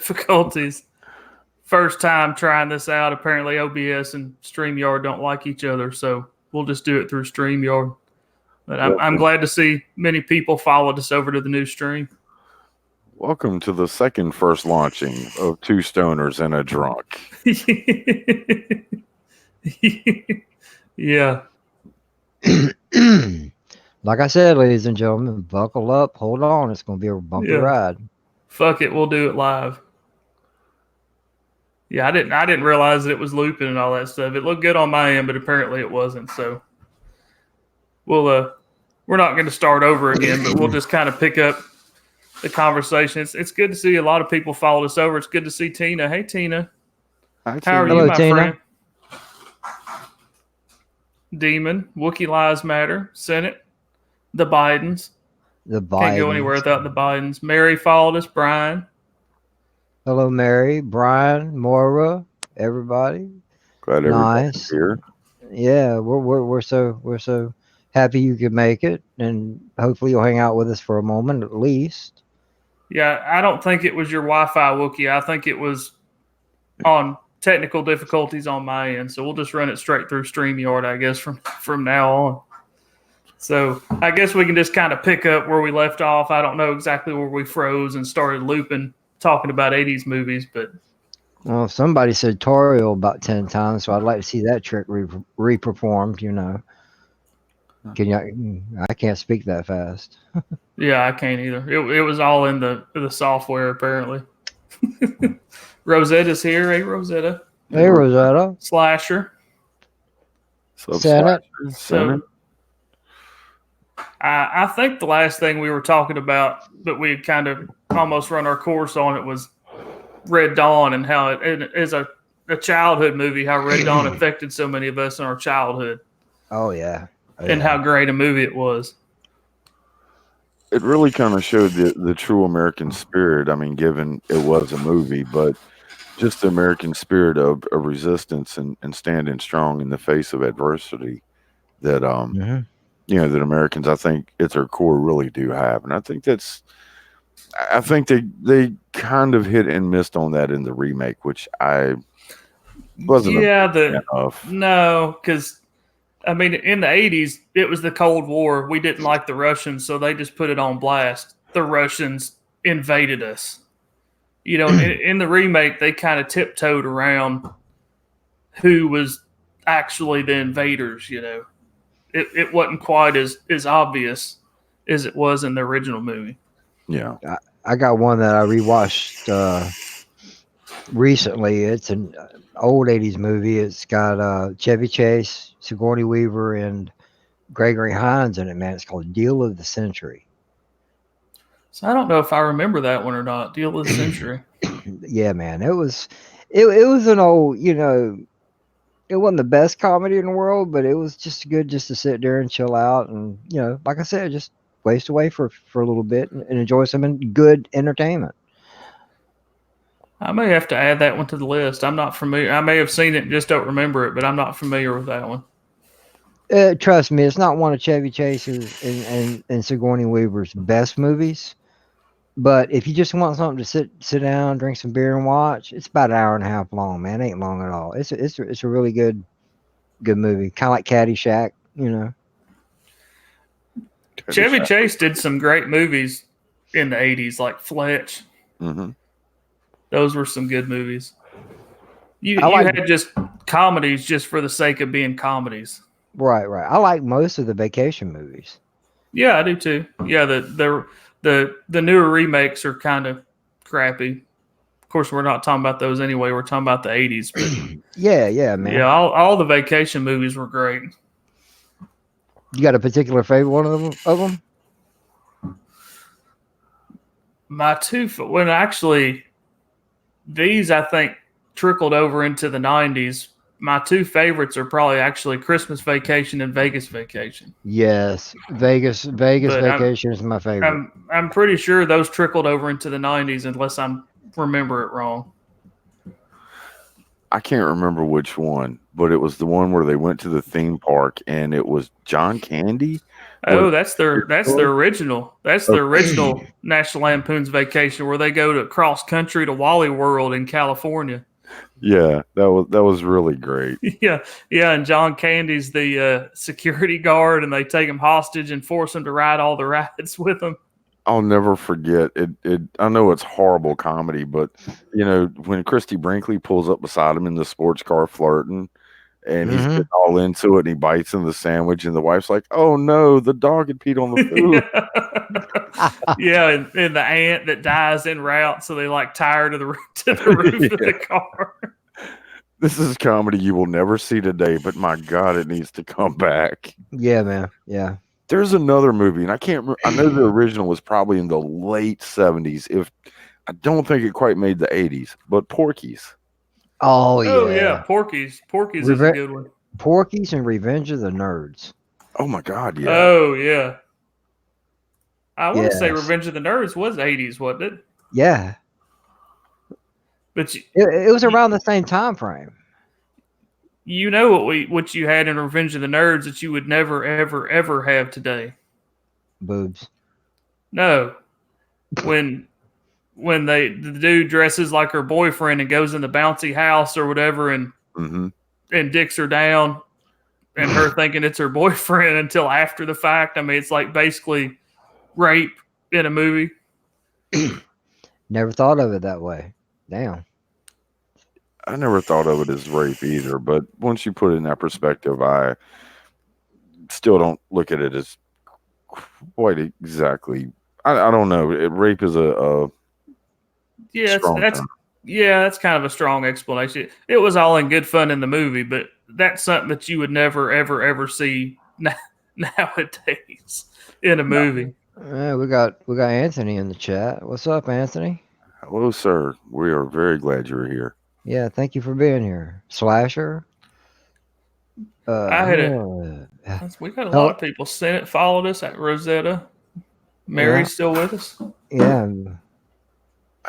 difficulties. First time trying this out. Apparently, OBS and StreamYard don't like each other, so we'll just do it through StreamYard. But I'm glad to see many people followed us over to the new stream. Welcome to the first launching of Two Stoners and a Drunk. Yeah. Like I said, ladies and gentlemen, buckle up, hold on. It's going to be a bumpy ride. Fuck it, we'll do it live. Yeah, I didn't realize that it was looping and all that stuff. It looked good on my end, but apparently it wasn't. So we're not going to start over again, but we'll just kind of pick up the conversation. It's good to see a lot of people followed us over. It's good to see Tina. Hey, Tina. Hi, How are Hello, you, my Tina. friend? Demon, Wookiee Lives Matter, Senate, the Bidens. The Bidens. Can't go anywhere without the Bidens. Mary followed us. Brian. Hello, Mary, Brian, Maura, everybybody. Glad everybody's here. Yeah, we're so happy you could make it, and hopefully you'll hang out with us for a moment at least. Yeah, I don't think it was your Wi-Fi, Wookiee. I think it was on technical difficulties on my end. So we'll just run it straight through StreamYard, I guess, from now on. So I guess we can just kind of pick up where we left off. I don't know exactly where we froze and started looping, talking about 80s movies, but... Well, somebody said Toriel about 10 times, so I'd like to see that trick re-performed, you know. I can't speak that fast. Yeah, I can't either. It was all in the software, apparently. Rosetta's here. Hey, Rosetta. Hey, Rosetta. Slasher. Senate. So, I think the last thing we were talking about, but we had kind of almost run our course on it, was Red Dawn and how it is a childhood movie, how Red Dawn affected so many of us in our childhood. Oh, yeah. And how great a movie it was. It really kind of showed the true American spirit. I mean, given it was a movie, but just the American spirit of resistance and standing strong in the face of adversity that, that Americans, I think at their core, really do have. And I think they kind of hit and missed on that in the remake, which I wasn't a fan of. No, because I mean, in the 80s, it was the Cold War. We didn't like the Russians, so they just put it on blast. The Russians invaded us. You know, in the remake, they kind of tiptoed around who was actually the invaders, you know. It wasn't quite as obvious as it was in the original movie. Yeah. I got one that I rewatched recently. It's an old 80s movie. It's got Chevy Chase, Sigourney Weaver, and Gregory Hines in it, man. It's called Deal of the Century. So I don't know if I remember that one or not. Deal of the Century. Yeah, man. It was an old, you know, it wasn't the best comedy in the world, but it was just good just to sit there and chill out and, you know, like I said, just waste away for a little bit and enjoy some good entertainment. I may have to add that one to the list. I'm not familiar. I may have seen it and just don't remember it, but I'm not familiar with that one. Trust me, it's not one of Chevy Chase's and Sigourney Weaver's best movies. But if you just want something to sit down, drink some beer, and watch, it's about an hour and a half long, man. It ain't long at all. It's a really good movie, kind of like Caddyshack, you know. Chevy Chase did some great movies in the 80s, like Fletch. Mm-hmm. Those were some good movies. You had just comedies just for the sake of being comedies. Right. I like most of the vacation movies. Yeah, I do too. Yeah, the newer remakes are kind of crappy. Of course, we're not talking about those anyway. We're talking about the 80s. But yeah, man. Yeah, all the vacation movies were great. You got a particular favorite one of them? My two, when actually, these I think trickled over into the 90s. My two favorites are probably actually Christmas Vacation and Vegas Vacation. Yes, Vegas Vacation is my favorite. I'm pretty sure those trickled over into the 90s unless I remember it wrong. I can't remember which one, but it was the one where they went to the theme park and it was John Candy Oh, that's their original. That's the original National Lampoon's Vacation, where they go to cross country to Wally World in California. Yeah, that was really great. Yeah, yeah, and John Candy's the security guard, and they take him hostage and force him to ride all the rides with them. I'll never forget it. I know it's horrible comedy, but when Christy Brinkley pulls up beside him in the sports car flirting, and he's getting all into it, and he bites in the sandwich, and the wife's like, "Oh no, the dog had peed on the food." Yeah, and the ant that dies en route, so they like tie her to the roof of the car. This is comedy you will never see today, but my God, it needs to come back. Yeah, man. Yeah. There's another movie, and I can't remember. I know the original was probably in the late 70s. I don't think it quite made the 80s, but Porky's. Oh yeah. Oh yeah, Porky's. Porky's is a good one. Porky's and Revenge of the Nerds. Oh my God, yeah. Oh yeah. I want to say Revenge of the Nerds was 80s, wasn't it? Yeah. But it was around the same time frame. You know what you had in Revenge of the Nerds that you would never ever ever have today? Boobs. No. When the dude dresses like her boyfriend and goes in the bouncy house or whatever and dicks her down, and her thinking it's her boyfriend until after the fact. I mean, it's like basically rape in a movie. Never thought of it that way. Damn. I never thought of it as rape either, but once you put it in that perspective, I still don't look at it as quite exactly. I don't know. Rape is a that's kind of a strong explanation. It was all in good fun in the movie, but that's something that you would never ever ever see nowadays in a movie. We got Anthony in the chat. What's up, Anthony? Hello, sir. We are very glad you're here. Yeah, thank you for being here. Slasher. We got a lot of people sent it, followed us at Rosetta. Mary's still with us. Yeah.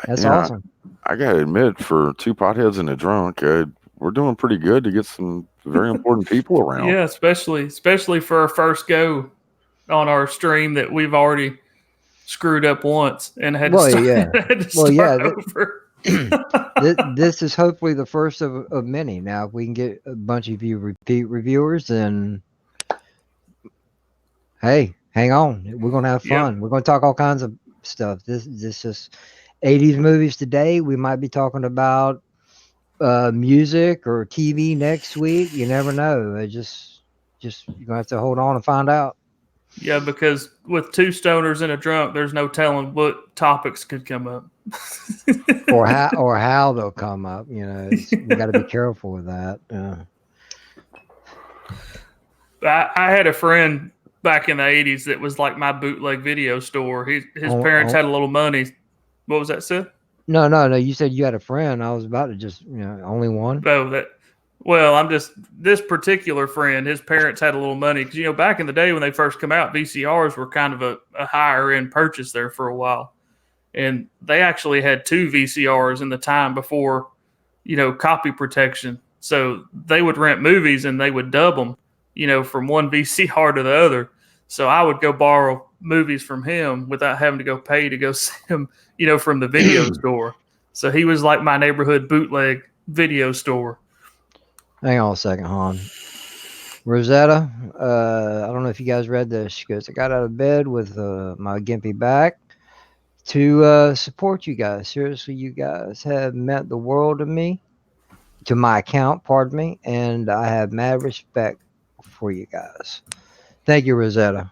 That's awesome. I gotta admit, for two potheads and a drunk, we're doing pretty good to get some very important people around. Yeah, especially for our first go on our stream that we've already screwed up once and had to start over. This is hopefully the first of many. Now, if we can get a bunch of you repeat reviewers, then hey, hang on. We're going to have fun. We're going to talk all kinds of stuff. This is 80s movies today. We might be talking about music or TV next week. You never know. Just you're going to have to hold on and find out. Yeah, because with two stoners and a drunk, there's no telling what topics could come up. or how they'll come up. We got to be careful with that. I had a friend back in the 80s that was like my bootleg video store. His parents had a little money. What was that, Seth? No. You said you had a friend. I was about to just, only one. This particular friend, his parents had a little money. Because, back in the day when they first come out, VCRs were kind of a higher end purchase there for a while. And they actually had two VCRs in the time before, copy protection. So they would rent movies and they would dub them, from one VCR to the other. So I would go borrow movies from him without having to go pay to go see them, from the video store. So he was like my neighborhood bootleg video store. Hang on a second, Han. Rosetta, I don't know if you guys read this. She goes, I got out of bed with my gimpy back to support you guys. Seriously, you guys have meant the world to me, to my account, pardon me, and I have mad respect for you guys. Thank you, Rosetta.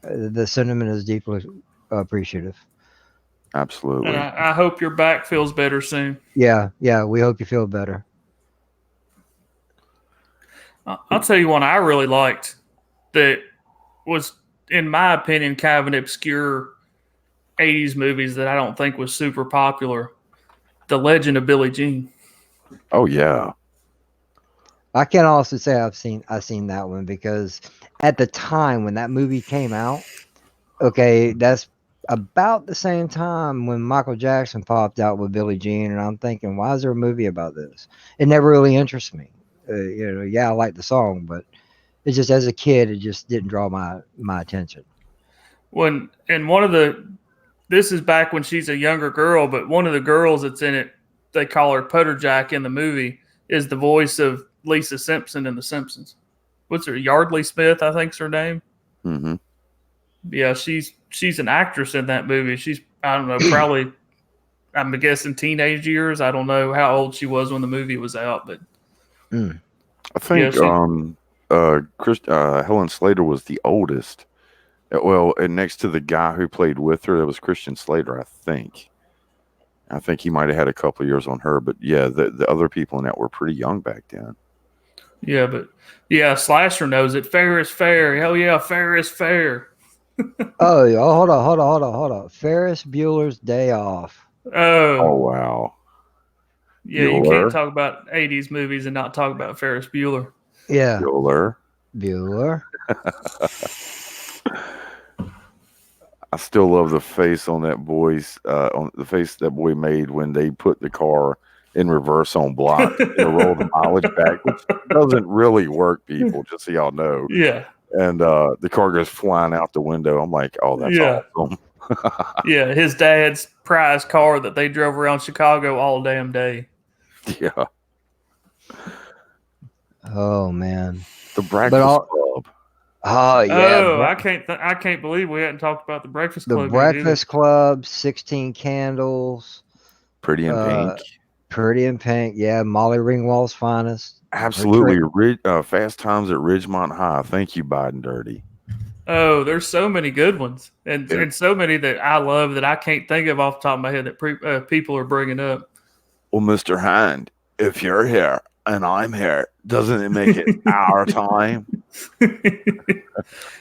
The sentiment is deeply appreciative. Absolutely. And I hope your back feels better soon. Yeah, we hope you feel better. I'll tell you one I really liked that was, in my opinion, kind of an obscure 80s movies that I don't think was super popular. The Legend of Billie Jean. Oh, yeah. I can also say I've seen that one because at the time when that movie came out, okay, that's about the same time when Michael Jackson popped out with Billie Jean, and I'm thinking, why is there a movie about this? It never really interests me. I like the song, but It's just as a kid, it just didn't draw my attention. One of this is back when she's a younger girl, but one of the girls that's in it, they call her Putter Jack in the movie, is the voice of Lisa Simpson in The Simpsons. What's her, Yardley Smith, I think's her name. Mm-hmm. Yeah, she's an actress in that movie. She's, I don't know, probably, I'm guessing teenage years. I don't know how old she was when the movie was out, but I think Helen Slater was the oldest. Well, and next to the guy who played with her, that was Christian Slater, I think. I think he might have had a couple of years on her, but yeah, the other people in that were pretty young back then. Yeah, but yeah, Slasher knows it. Fair is fair. Hell yeah, fair is fair. Hold on. Ferris Bueller's Day Off. Oh wow. Yeah, you can't talk about 80s movies and not talk about Ferris Bueller. Yeah. Bueller. I still love the face on that boy's on the face that boy made when they put the car in reverse on block and roll the mileage back, which doesn't really work, people, just so y'all know. Yeah. And the car goes flying out the window. I'm like, oh, that's awesome. Yeah, his dad's prize car that they drove around Chicago all damn day. Yeah. Oh man. The Breakfast Club. Oh yeah. Oh, I can't believe we hadn't talked about the Breakfast Club. The Breakfast Club, 16 Candles. Pretty in Pink. Pretty in Pink, yeah. Molly Ringwald's Finest. Absolutely. Fast Times at Ridgemont High. Thank you, Biden Dirty. Oh, there's so many good ones, and so many that I love that I can't think of off the top of my head that people are bringing up. Well, Mr. Hind, if you're here and I'm here, doesn't it make it our time?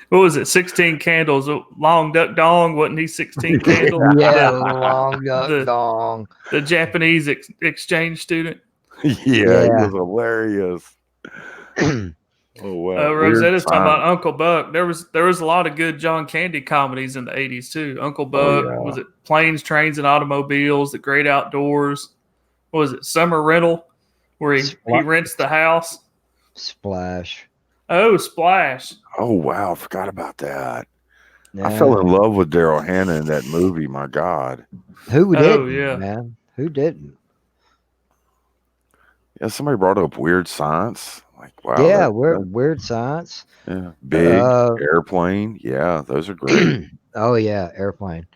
What was it? 16 Candles. Long Duck Dong, wasn't he? 16 Candles. Yeah, Long Duck Dong. The Japanese exchange student. Yeah, he was hilarious. Oh wow. Rosetta's talking about Uncle Buck. There was a lot of good John Candy comedies in the 80s too. Uncle Buck, was it Planes, Trains, and Automobiles, The Great Outdoors? What was it, Summer Rental, where he rents the house? Splash. Oh, Splash. Oh wow, I forgot about that. Yeah. I fell in love with Daryl Hannah in that movie, my God. Who didn't, man? Who didn't? Yeah, somebody brought up Weird Science. Like, wow. Yeah, Weird Science. Yeah. Big Airplane. Yeah, those are great. Oh yeah, Airplane.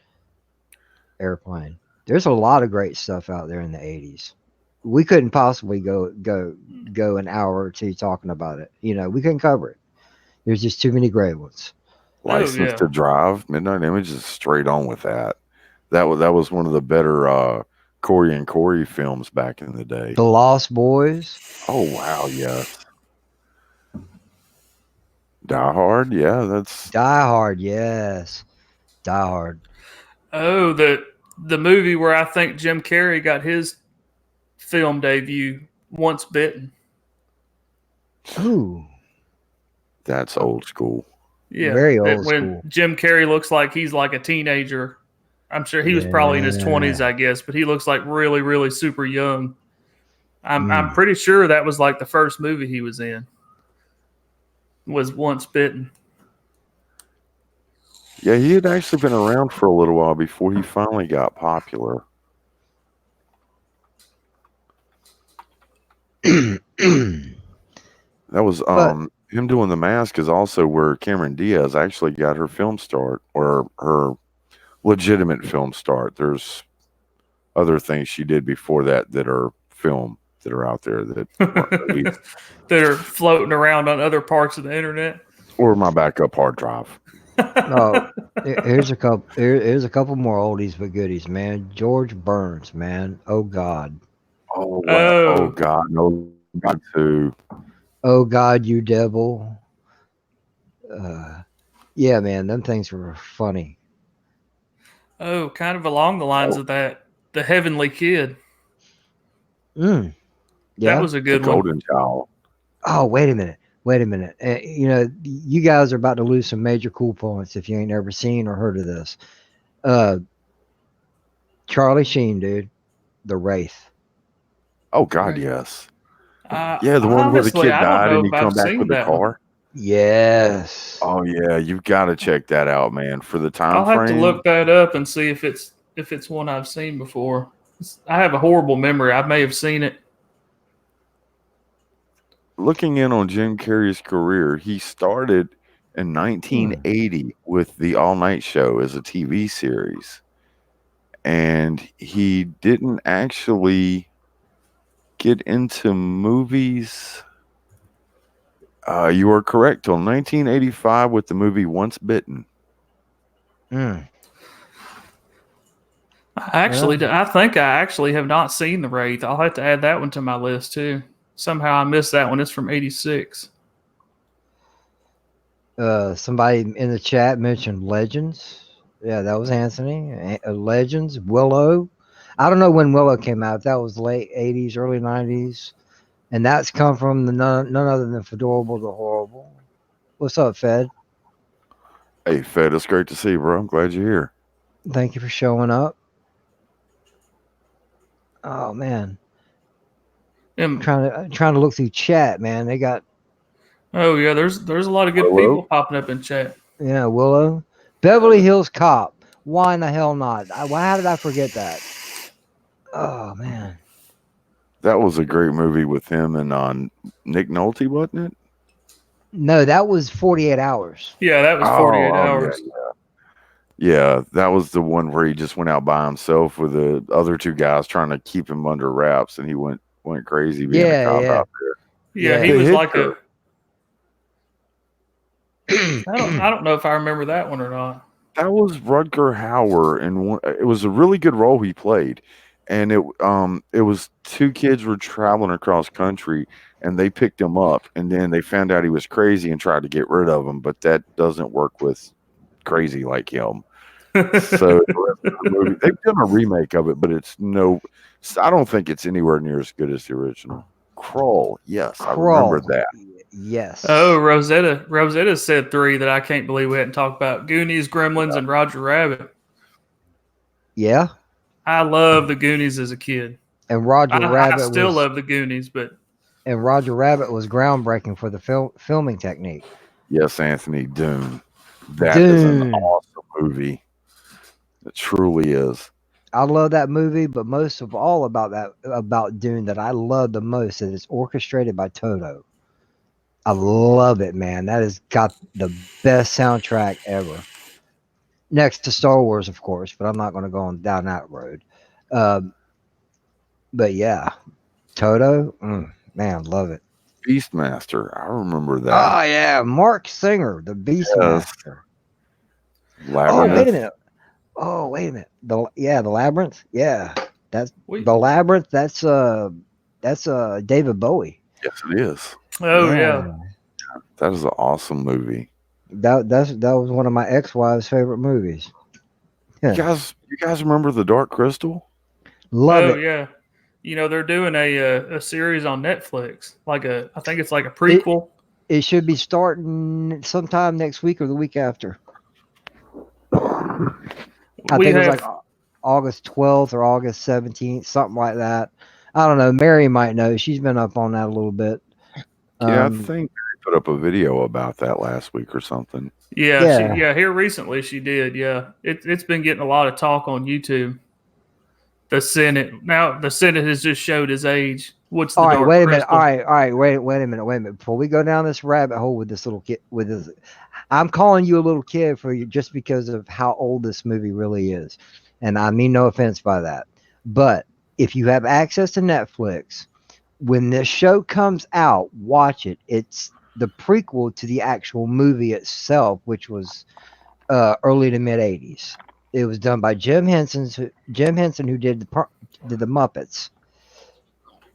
There's a lot of great stuff out there in the 80s. We couldn't possibly go an hour or two talking about it. You know, we couldn't cover it. There's just too many great ones. License to Drive, Midnight Image is straight on with that. That was one of the better Corey and Corey films back in the day. The Lost Boys. Oh wow, yes. Die Hard, yeah, that's Die Hard, yes. Die Hard. Oh, the movie where I think Jim Carrey got his film debut, Once Bitten. Ooh. That's old school. Yeah. Very old when school. Jim Carrey looks like he's like a teenager. I'm sure he was probably in his 20s, I guess, but he looks like really, really super young. I'm pretty sure that was like the first movie he was in. Was Once Bitten. Yeah, he had actually been around for a little while before he finally got popular. That was him doing The Mask is also where Cameron Diaz actually got her film start, or her legitimate film start. There's other things she did before that are film that are out there that that are floating around on other parts of the internet, or my backup hard drive. Oh, here's a couple more oldies but goodies, man. George Burns, man. Oh God. Oh wow. Oh God, no, God too. Oh God, you devil. Yeah, man, them things were funny. Oh, kind of along the lines of that, The Heavenly Kid. Yeah, that was a good one. Golden Child. Oh, wait a minute. You know, you guys are about to lose some major cool points if you ain't ever seen or heard of this. Charlie Sheen, dude, The Wraith. Oh God, yes. Yeah, the one where the kid died and he come back with the car. Yes. Oh yeah, you've got to check that out, man. For the time I'll have to frame, look that up and see if it's one I've seen before. I have a horrible memory. I may have seen it. looking in on Jim Carrey's career, he started in 1980 with the All Night Show as a TV series, and he didn't actually get into movies. You are correct. Till 1985 with the movie Once Bitten. Mm. I think I actually have not seen The Wraith. I'll have to add that one to my list too. Somehow I missed that one. It's from '86. Somebody in the chat mentioned Legends. Yeah, that was Anthony. Legends, Willow. I don't know when Willow came out. That was late 80s, early 90s. And that's come from the none other than Fedorable the Horrible. What's up, Fed? Hey, Fed, it's great to see you, bro. I'm glad you're here. Thank you for showing up. Oh man, And, trying to look through chat, man. They got oh yeah, there's a lot of good Hello? people popping up in chat. Willow, Beverly Hills Cop. Why in the hell not? How did I forget that? Oh man, That was a great movie with him and Nick Nolte, wasn't it? no, that was 48 Hours. Yeah, that was 48 hours. Yeah, that was the one where he just went out by himself with the other two guys trying to keep him under wraps, and he went crazy being a cop out there. Yeah, he The was Hitcher. like a. I don't know if I remember that one or not. That was Rutger Hauer, and it was a really good role he played. And it was two kids were traveling across country, and they picked him up, and then they found out he was crazy and tried to get rid of him, but that doesn't work with crazy like him. So the rest of the movie, they've done a remake of it, but I don't think it's anywhere near as good as the original. Krull, yes, I remember that. Yes. Oh, Rosetta said 3 that I can't believe we hadn't talked about: Goonies, Gremlins, and Roger Rabbit. Yeah. I love the Goonies as a kid. And Roger Rabbit I still love the Goonies, but and Roger Rabbit was groundbreaking for the filming technique. Yes, Anthony, Dune. That is an Dune. awesome movie. It truly is. I love that movie, but most of all about Dune that I love the most is it's orchestrated by Toto. I love it, man. That has got the best soundtrack ever. Next to Star Wars, of course, but I'm not going to go down that road. But yeah, Toto, man, love it. Beastmaster, I remember that. Oh yeah, Mark Singer, the Beastmaster. Labyrinth. Oh wait a minute. The Labyrinth. Yeah, that's the Labyrinth. That's David Bowie. Yes, it is. Oh yeah. That is an awesome movie. That was one of my ex-wife's favorite movies. Yeah. You guys remember The Dark Crystal? Love it. Oh yeah. You know, they're doing a series on Netflix. I think it's like a prequel. It should be starting sometime next week or the week after. I think it's like August 12th or August 17th, something like that. I don't know. Mary might know. She's been up on that a little bit. Yeah, I think they put up a video about that last week or something. Yeah. Here recently she did. Yeah, it's been getting a lot of talk on YouTube. The Senate has just showed his age. What's the Dark wait a Crystal? minute. All right. Wait a minute. Before we go down this rabbit hole with this little kid, I'm calling you a little kid just because of how old this movie really is, and I mean no offense by that. But if you have access to Netflix, when this show comes out, watch it. It's the prequel to the actual movie itself, which was early to mid '80s. It was done by Jim Henson, who did the Muppets,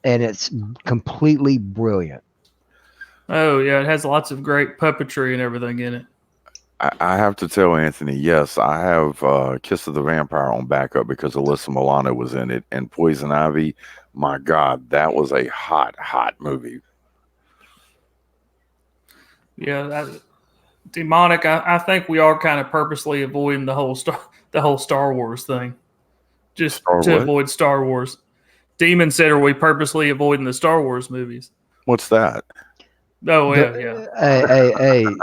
and it's completely brilliant. Oh yeah, it has lots of great puppetry and everything in it. I have to tell Anthony, yes, I have Kiss of the Vampire on backup because Alyssa Milano was in it, and Poison Ivy. My God, that was a hot movie. Yeah, Demonic. I think we are kind of purposely avoiding the whole Star Wars thing, just to avoid Star Wars. Demon said, "Are we purposely avoiding the Star Wars movies?" What's that? Oh yeah.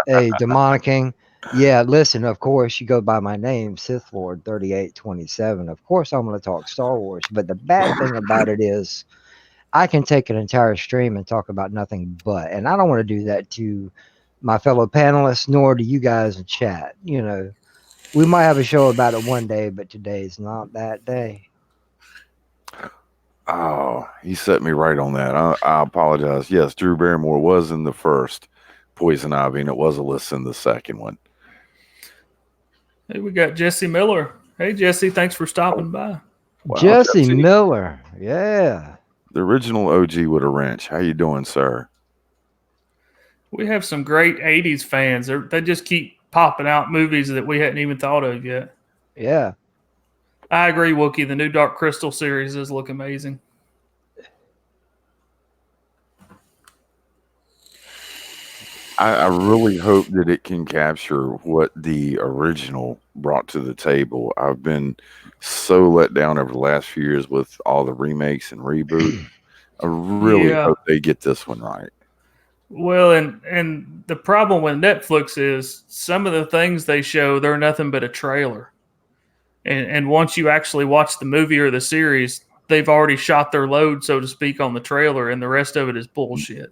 Hey, Demonic King. Yeah, listen, of course, you go by my name, Sith Lord 3827. Of course, I'm going to talk Star Wars. But the bad thing about it is, I can take an entire stream and talk about nothing but. And I don't want to do that to my fellow panelists, nor to you guys in chat. You know, we might have a show about it one day, but today's not that day. Oh, he set me right on that. I apologize. Yes, Drew Barrymore was in the first Poison Ivy, and it was Alyssa in the second one. Hey, we got Jesse Miller. Hey, Jesse, thanks for stopping by. Wow, Jesse Miller. Yeah. the original OG with a wrench. How you doing, sir? We have some great 80s fans. They just keep popping out movies that we hadn't even thought of yet. Yeah. I agree, Wookie. The new Dark Crystal series does look amazing. I really hope that it can capture what the original brought to the table. I've been so let down over the last few years with all the remakes and reboots. I really hope they get this one right. Well, and the problem with Netflix is some of the things they show, they're nothing but a trailer. And once you actually watch the movie or the series, they've already shot their load, so to speak, on the trailer, and the rest of it is bullshit.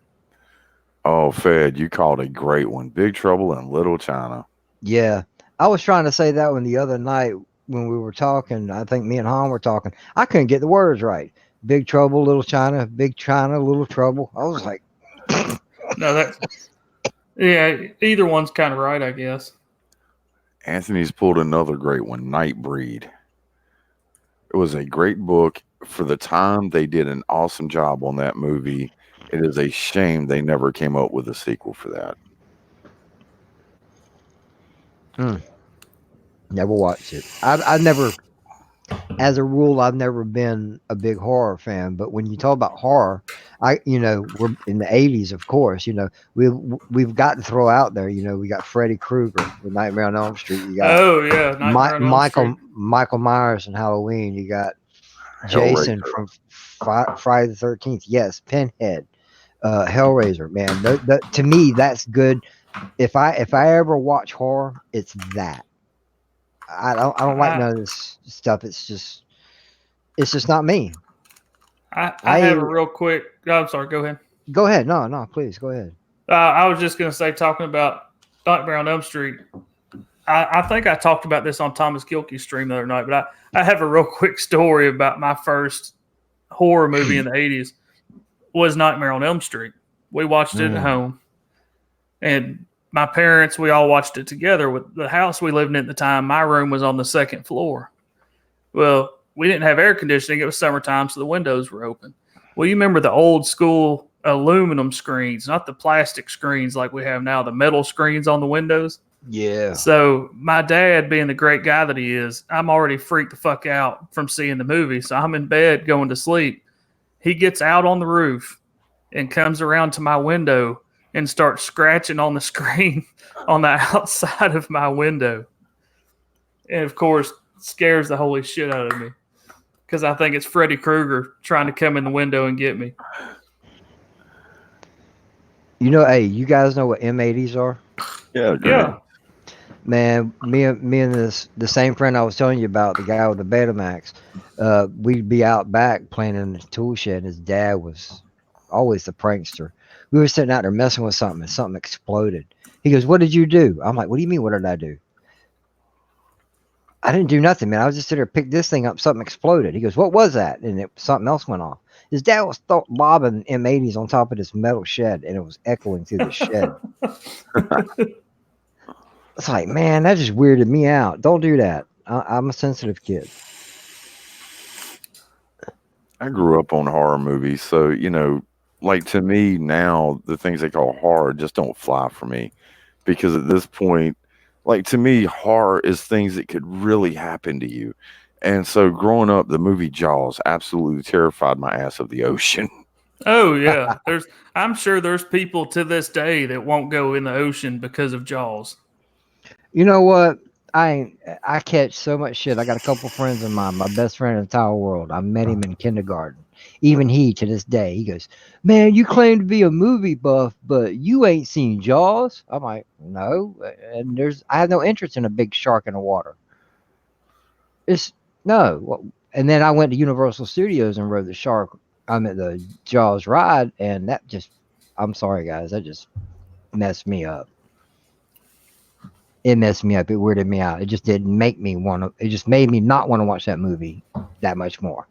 Oh, Fed, you called a great one. Big Trouble in Little China. Yeah. I was trying to say that one the other night when we were talking. I think me and Han were talking. I couldn't get the words right. Big Trouble, Little China, Big China, Little Trouble. I was like, no, either one's kind of right, I guess. Anthony's pulled another great one, Nightbreed. It was a great book. For the time, they did an awesome job on that movie. It is a shame they never came up with a sequel for that. Never watched it. I never, as a rule, I've never been a big horror fan. But when you talk about horror, we're in the 80s, of course. You know, we've got to throw out there. You know, we got Freddy Krueger with Nightmare on Elm Street. You got Michael Myers in Halloween. You got Jason from Friday the 13th. Yes, Pinhead, Hellraiser. Man, to me, that's good. If I ever watch horror, it's that. I don't like none of this stuff. It's just not me. I have a real quick. I'm sorry. Go ahead. Go ahead. No, please go ahead. I was just going to say, talking about Nightmare on Elm Street. I think I talked about this on Thomas Gilkey's stream the other night, but I have a real quick story about my first horror movie in the 80s was Nightmare on Elm Street. We watched it at home, and my parents, we all watched it together. With the house we lived in at the time, my room was on the second floor. Well, we didn't have air conditioning. It was summertime, so the windows were open. Well, you remember the old school aluminum screens, not the plastic screens like we have now, the metal screens on the windows? Yeah. So my dad, being the great guy that he is, I'm already freaked the fuck out from seeing the movie. So I'm in bed going to sleep. He gets out on the roof and comes around to my window and starts scratching on the screen on the outside of my window. And, of course, scares the holy shit out of me because I think it's Freddy Krueger trying to come in the window and get me. You know, hey, you guys know what M80s are? Yeah. Yeah. Man, me and the same friend I was telling you about, the guy with the Betamax, we'd be out back playing in the tool shed, and his dad was always the prankster. We were sitting out there messing with something, and something exploded. He goes, "What did you do?" I'm like, "What do you mean, what did I do?" I didn't do nothing, man. I was just sitting there, picked this thing up, something exploded. He goes, "What was that?" And something else went off. His dad was lobbing M80s on top of this metal shed, and it was echoing through the shed. It's like, man, that just weirded me out. Don't do that. I'm a sensitive kid. I grew up on horror movies, so, like, to me now, the things they call horror just don't fly for me, because at this point, like, to me, horror is things that could really happen to you. And so growing up, the movie Jaws absolutely terrified my ass of the ocean. Oh yeah, I'm sure there's people to this day that won't go in the ocean because of Jaws. You know what? I catch so much shit. I got a couple friends of mine. My best friend in the entire world. I met him in kindergarten. Even he, to this day, he goes, "Man, you claim to be a movie buff, but you ain't seen Jaws." I'm like, "No," and I have no interest in a big shark in the water. It's no. And then I went to Universal Studios and rode the shark. I'm at the Jaws ride, and that just, I'm sorry guys, that just messed me up. It messed me up. It weirded me out. It just didn't make me want to. It just made me not want to watch that movie that much more.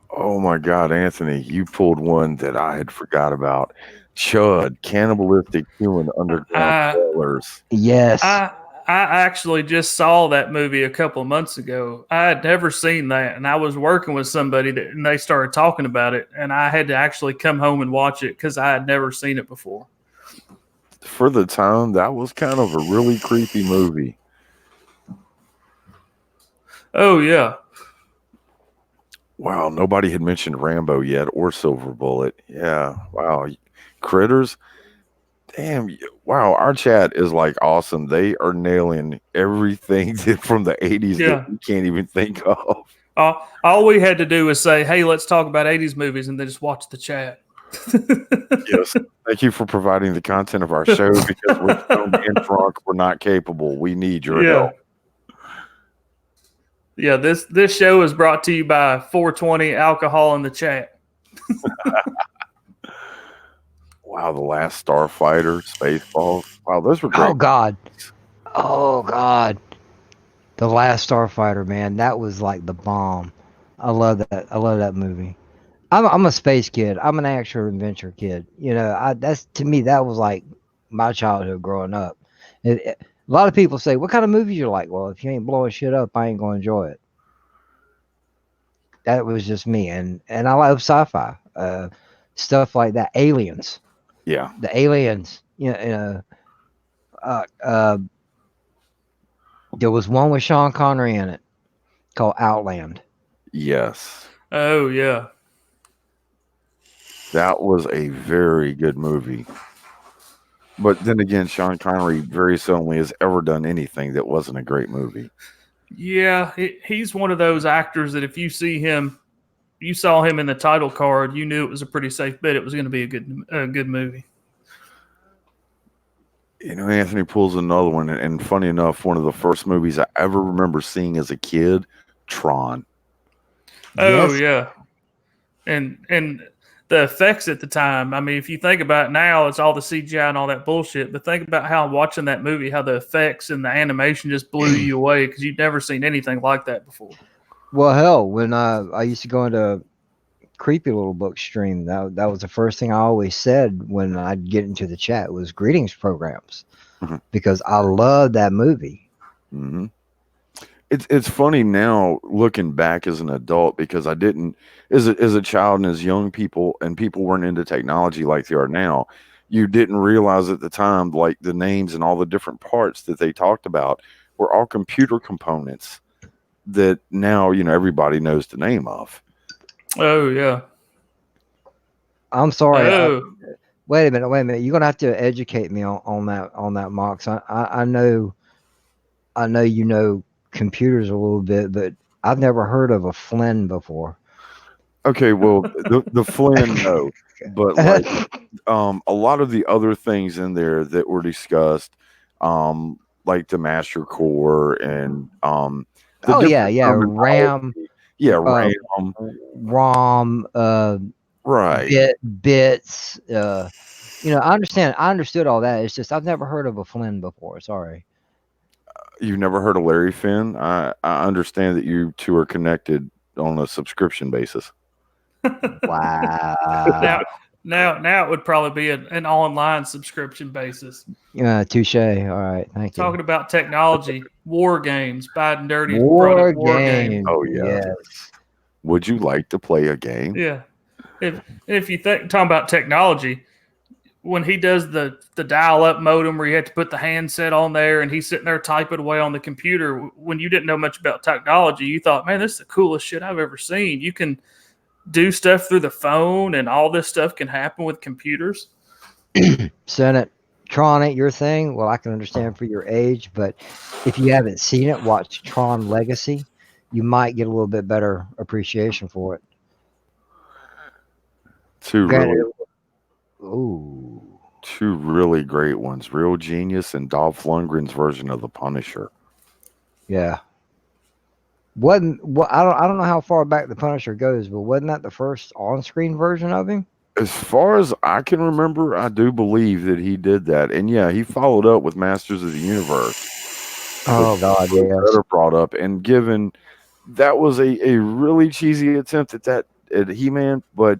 Oh my God, Anthony, you pulled one that I had forgot about. Chud, cannibalistic human underground dwellers. Yes. I actually just saw that movie a couple of months ago. I had never seen that, and I was working with somebody and they started talking about it, and I had to actually come home and watch it because I had never seen it before. For the time, that was kind of a really creepy movie. Oh yeah. Wow, nobody had mentioned Rambo yet or Silver Bullet. Yeah, wow. Critters. Damn, wow, our chat is like awesome. They are nailing everything from the 80s that we can't even think of. All we had to do was say, "Hey, let's talk about 80s movies," and then just watch the chat. Yes. Thank you for providing the content of our show because we're stoned and drunk. We're not capable. We need your help. Yeah, this show is brought to you by 420 Alcohol in the Chat. Wow, The Last Starfighter, Spaceballs. Wow, those were great. Oh God. Oh God. The Last Starfighter, man, that was like the bomb. I love that. I love that movie. I'm a space kid. I'm an action adventure kid. You know, that's, to me, that was like my childhood growing up. A lot of people say, "What kind of movies you like?" Well, if you ain't blowing shit up, I ain't gonna enjoy it. That was just me, and I love sci-fi stuff like that. Aliens. Yeah, the Aliens. There was one with Sean Connery in it called Outland. Yes. Oh yeah. That was a very good movie. But then again, Sean Connery very seldomly has ever done anything that wasn't a great movie. Yeah, he's one of those actors that if you saw him in the title card, you knew it was a pretty safe bet it was going to be a good movie. You know, Anthony pulls another one, and funny enough, one of the first movies I ever remember seeing as a kid, Tron. Oh yeah, and the effects at the time. I mean, if you think about it now, it's all the CGI and all that bullshit. But think about how watching that movie, how the effects and the animation just blew you away because you've never seen anything like that before. Well, hell, when I used to go into Creepy Little Book stream, that was the first thing I always said when I'd get into the chat was greetings programs, because I love that movie. Mm-hmm. It's funny now looking back as an adult because I didn't as a child and as young people and people weren't into technology like they are now. You didn't realize at the time like the names and all the different parts that they talked about were all computer components that now everybody knows the name of. Oh yeah. I'm sorry. Oh. Wait a minute. You're gonna have to educate me on that, Mox. I know you know computers a little bit, but I've never heard of a Flynn before. Okay, well, the Flynn, no, but like a lot of the other things in there that were discussed, like the Master Core and RAM, right, bits. I understood all that. It's just I've never heard of a Flynn before. Sorry. You've never heard of Larry Finn? I understand that you two are connected on a subscription basis. Wow. Now it would probably be an online subscription basis. Touche. All right, thank you. Talking about technology, war games, bad and dirty war game. Oh yeah. Yes. Would you like to play a game? Yeah. If you talking about technology, when he does the dial-up modem where you have to put the handset on there and he's sitting there typing away on the computer, when you didn't know much about technology, you thought, man, this is the coolest shit I've ever seen. You can do stuff through the phone and all this stuff can happen with computers. Senate, Tron ain't your thing. Well, I can understand for your age, but if you haven't seen it, watch Tron Legacy. You might get a little bit better appreciation for it. Two Granted, really, ooh, two really great ones. Real Genius and Dolph Lundgren's version of the Punisher. yeah. Wasn't what I don't know how far back the Punisher goes, but wasn't that the first on-screen version of him? As far as I can remember, I do believe that he did that. And yeah, he followed up with Masters of the Universe. Oh God, yes. That are brought up, and given that was a really cheesy attempt at that at He-Man, but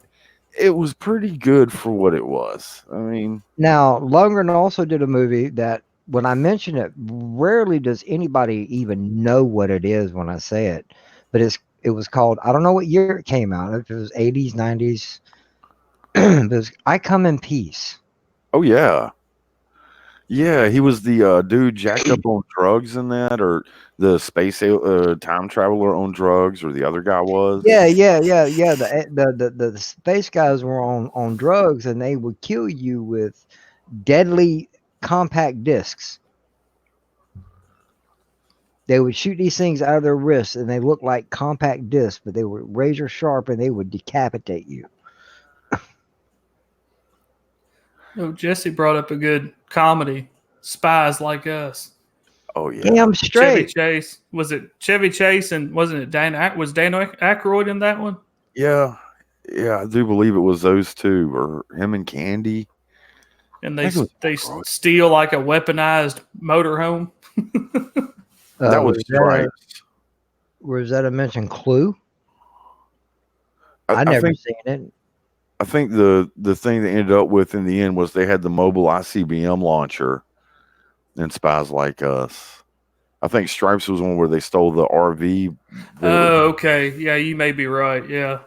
it was pretty good for what it was. I mean, Now Lundgren also did a movie that when I mention it, rarely does anybody even know what it is when I say it. But it was called, I don't know what year it came out. If it was 80s, 90s. It was I Come in Peace. oh yeah. Yeah, he was the dude jacked up on drugs in that, or the time traveler on drugs, or the other guy was. Yeah. The space guys were on drugs, and they would kill you with deadly compact discs. They would shoot these things out of their wrists, and they looked like compact discs, but they were razor sharp, and they would decapitate you. Oh, Jesse brought up a good comedy, Spies Like Us. Oh yeah, Damn Chevy straight. Chase. Was it Chevy Chase and wasn't it was Dan Aykroyd in that one? yeah, yeah. I do believe it was those two, or him and Candy. And I think it they was Aykroyd. steal like a weaponized motorhome. That was Stripes. Was that a mentioned Clue? I I never think seen it. I think the thing they ended up with in the end was they had the mobile ICBM launcher in Spies Like Us. I think Stripes was one where they stole the RV. Oh, okay. Yeah, you may be right. Yeah.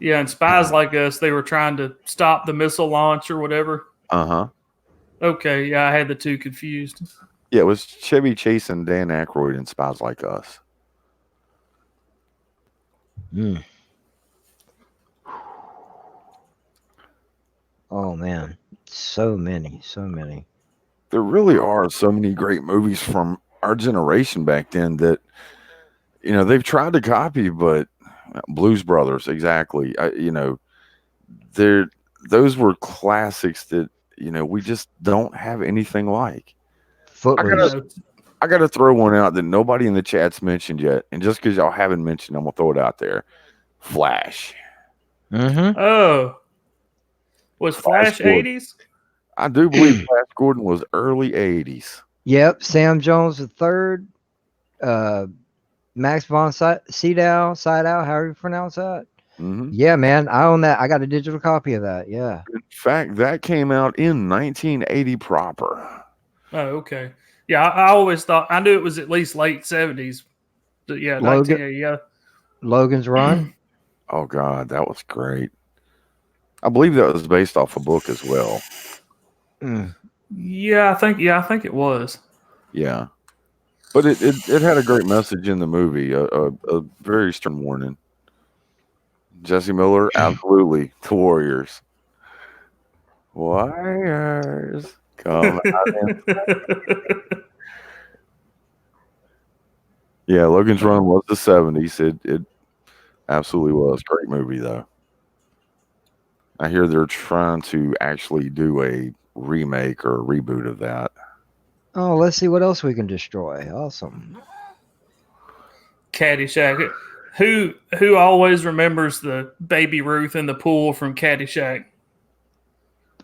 Yeah, and Spies Like Us, they were trying to stop the missile launch or whatever. Uh-huh. Okay, yeah, I had the two confused. Yeah, it was Chevy Chase and Dan Aykroyd in Spies Like Us. Mm. Oh man, so many. There really are so many great movies from our generation back then that, they've tried to copy, but Blues Brothers, exactly. Those were classics that, we just don't have anything like. Footloose. I gotta throw one out that nobody in the chat's mentioned yet, and just because y'all haven't mentioned, I'm gonna throw it out there. Flash. Mm-hmm. Oh, was Flash Gordon. 80s? I do believe Flash Gordon was early 80s. Yep. Sam Jones III, Max von Sydow, however you pronounce that. Mm-hmm. Yeah, man, I own that. I got a digital copy of that. Yeah. In fact, that came out in 1980 proper. Oh, okay. Yeah, I always thought I knew it was at least late 70s. But yeah, Logan. 1980. Yeah. Logan's Run. Oh God, that was great. I believe that was based off a book as well. Mm. Yeah, I think it was. Yeah, but it had a great message in the movie, a very stern warning. Jesse Miller, absolutely, the Warriors. Warriors, come out. Yeah, Logan's Run was the 70s. It absolutely was. Great movie, though. I hear they're trying to actually do a remake or a reboot of that. Oh, let's see what else we can destroy. Awesome. Caddyshack. Who always remembers the Baby Ruth in the pool from Caddyshack?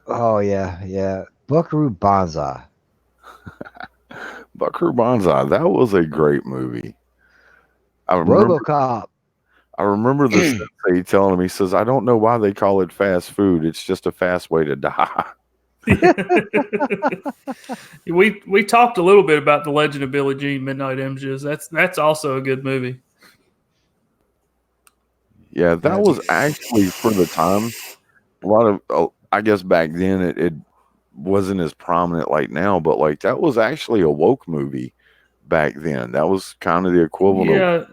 Oh yeah. Buckaroo Banzai. Buckaroo Banzai, that was a great movie. I remember RoboCop. I remember the sensei telling him, he says, I don't know why they call it fast food. It's just a fast way to die. We talked a little bit about The Legend of Billie Jean Midnight Images. That's also a good movie. Yeah, that was actually, for the time, a lot of, I guess back then it wasn't as prominent like now, but like that was actually a woke movie back then. That was kind of the equivalent of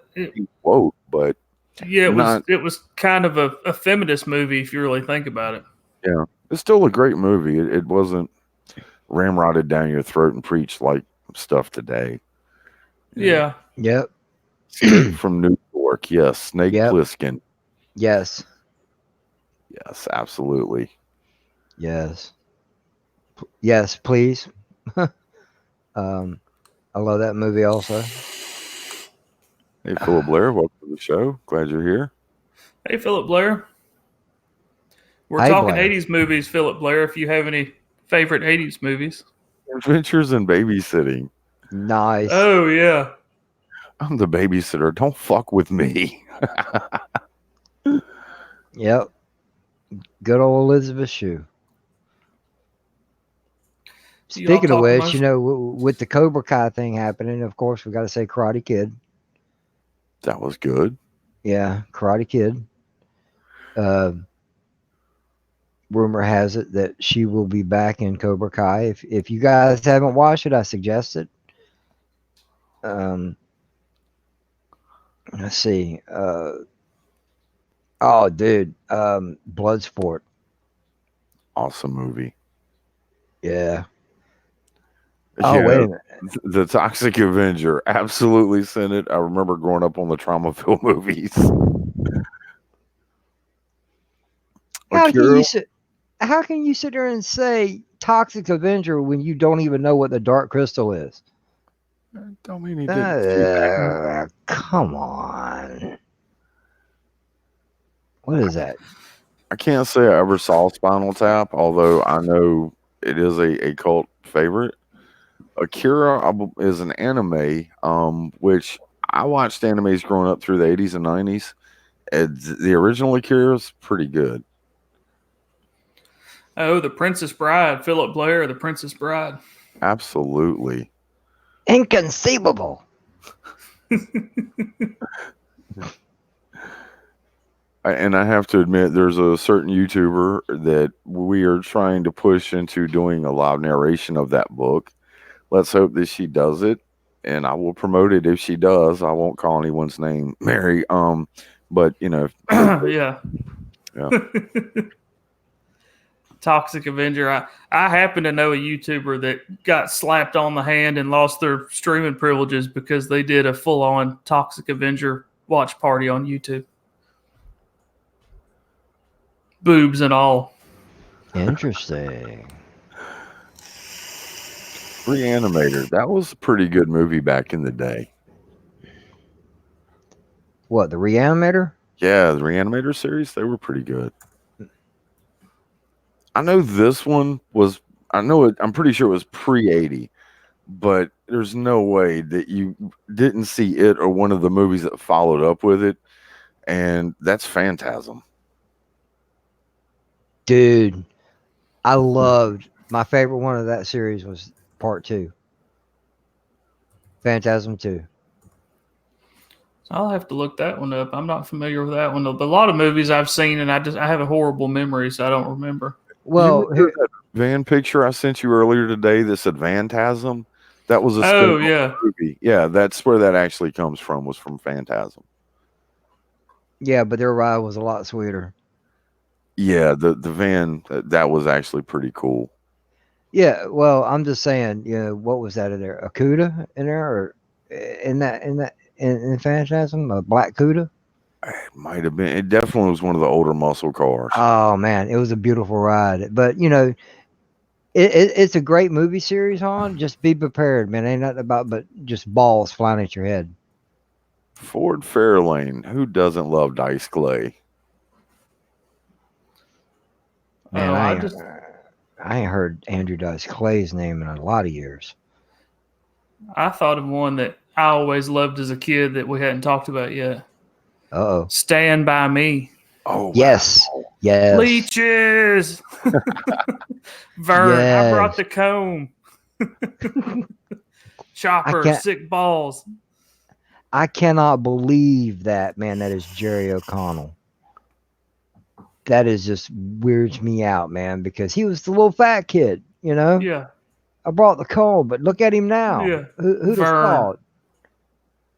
woke, but yeah, it was kind of a feminist movie if you really think about it. Yeah, it's still a great movie. It wasn't ramrodded down your throat and preached like stuff today. Yeah. Yes, absolutely. Yes. Yes, please. I love that movie also. Hey, Philip Blair, welcome to the show. Glad you're here. Hey, Philip Blair. We're Hey, talking Blair. 80s movies, Philip Blair, if you have any favorite 80s movies. Adventures in Babysitting. Nice. Oh, yeah. I'm the babysitter. Don't fuck with me. Yep. Good old Elizabeth Shue. You all Speaking of talk which, amongst. with the Cobra Kai thing happening, of course, we got to say Karate Kid. That was good. Yeah, Karate Kid. Rumor has it that she will be back in Cobra Kai. If you guys haven't watched it, I suggest it. Let's see. Oh, dude, Bloodsport. Awesome movie. Yeah. Oh, Yeah, wait a minute. The Toxic Avenger. Absolutely sent it. I remember growing up on the trauma film movies. How can Akira, you sit? How can you sit there and say Toxic Avenger when you don't even know what the Dark Crystal is? don't mean he didn't see that. Come on. What is that? I can't say I ever saw Spinal Tap, although I know it is a cult favorite. Akira is an anime, which I watched animes growing up through the 80s and 90s. And the original Akira is pretty good. Oh, The Princess Bride. Philip Blair, The Princess Bride. Absolutely. Inconceivable. And I have to admit, there's a certain YouTuber that we are trying to push into doing a live narration of that book. Let's hope that she does it, and I will promote it if she does. I won't call anyone's name Mary. But Yeah. Yeah. Toxic Avenger. I happen to know a YouTuber that got slapped on the hand and lost their streaming privileges because they did a full-on Toxic Avenger watch party on YouTube. Boobs and all. Interesting. Reanimator. That was a pretty good movie back in the day. What, the Reanimator? Yeah, the Reanimator series, they were pretty good. I know this one was, I'm pretty sure it was pre-80, but there's no way that you didn't see it or one of the movies that followed up with it, and that's Phantasm. Dude, I loved, my favorite one of that series was part 2. Phantasm 2. I'll have to look that one up. I'm not familiar with that one. A lot of movies I've seen, and I have a horrible memory, so I don't remember. Well, You remember that van picture I sent you earlier today that said Phantasm? That was a Oh, spin-off yeah. movie. Yeah, that's where that actually comes from, was from Phantasm. yeah, but their ride was a lot sweeter. Yeah, the van, that was actually pretty cool. Yeah, well, I'm just saying, what was that in there? A Cuda in there, or in Phantasm, a black Cuda? It might have been. It definitely was one of the older muscle cars. Oh man, it was a beautiful ride. But it's a great movie series. On just be prepared, man. Ain't nothing about but just balls flying at your head. Ford Fairlane. Who doesn't love Dice Clay? Man, Oh, I ain't heard Andrew Dice Clay's name in a lot of years. I thought of one that I always loved as a kid that we hadn't talked about yet. Uh-oh. Stand By Me. Oh, Yes. wow. Yes. Leeches. Vern, I brought Yes. the comb. Chopper, can't- sick balls. I cannot believe that, man. That is Jerry O'Connell. That is just weirds me out, man, because he was the little fat kid, Yeah. I brought the comb, but look at him now. Yeah. Who'd have Vern. thought?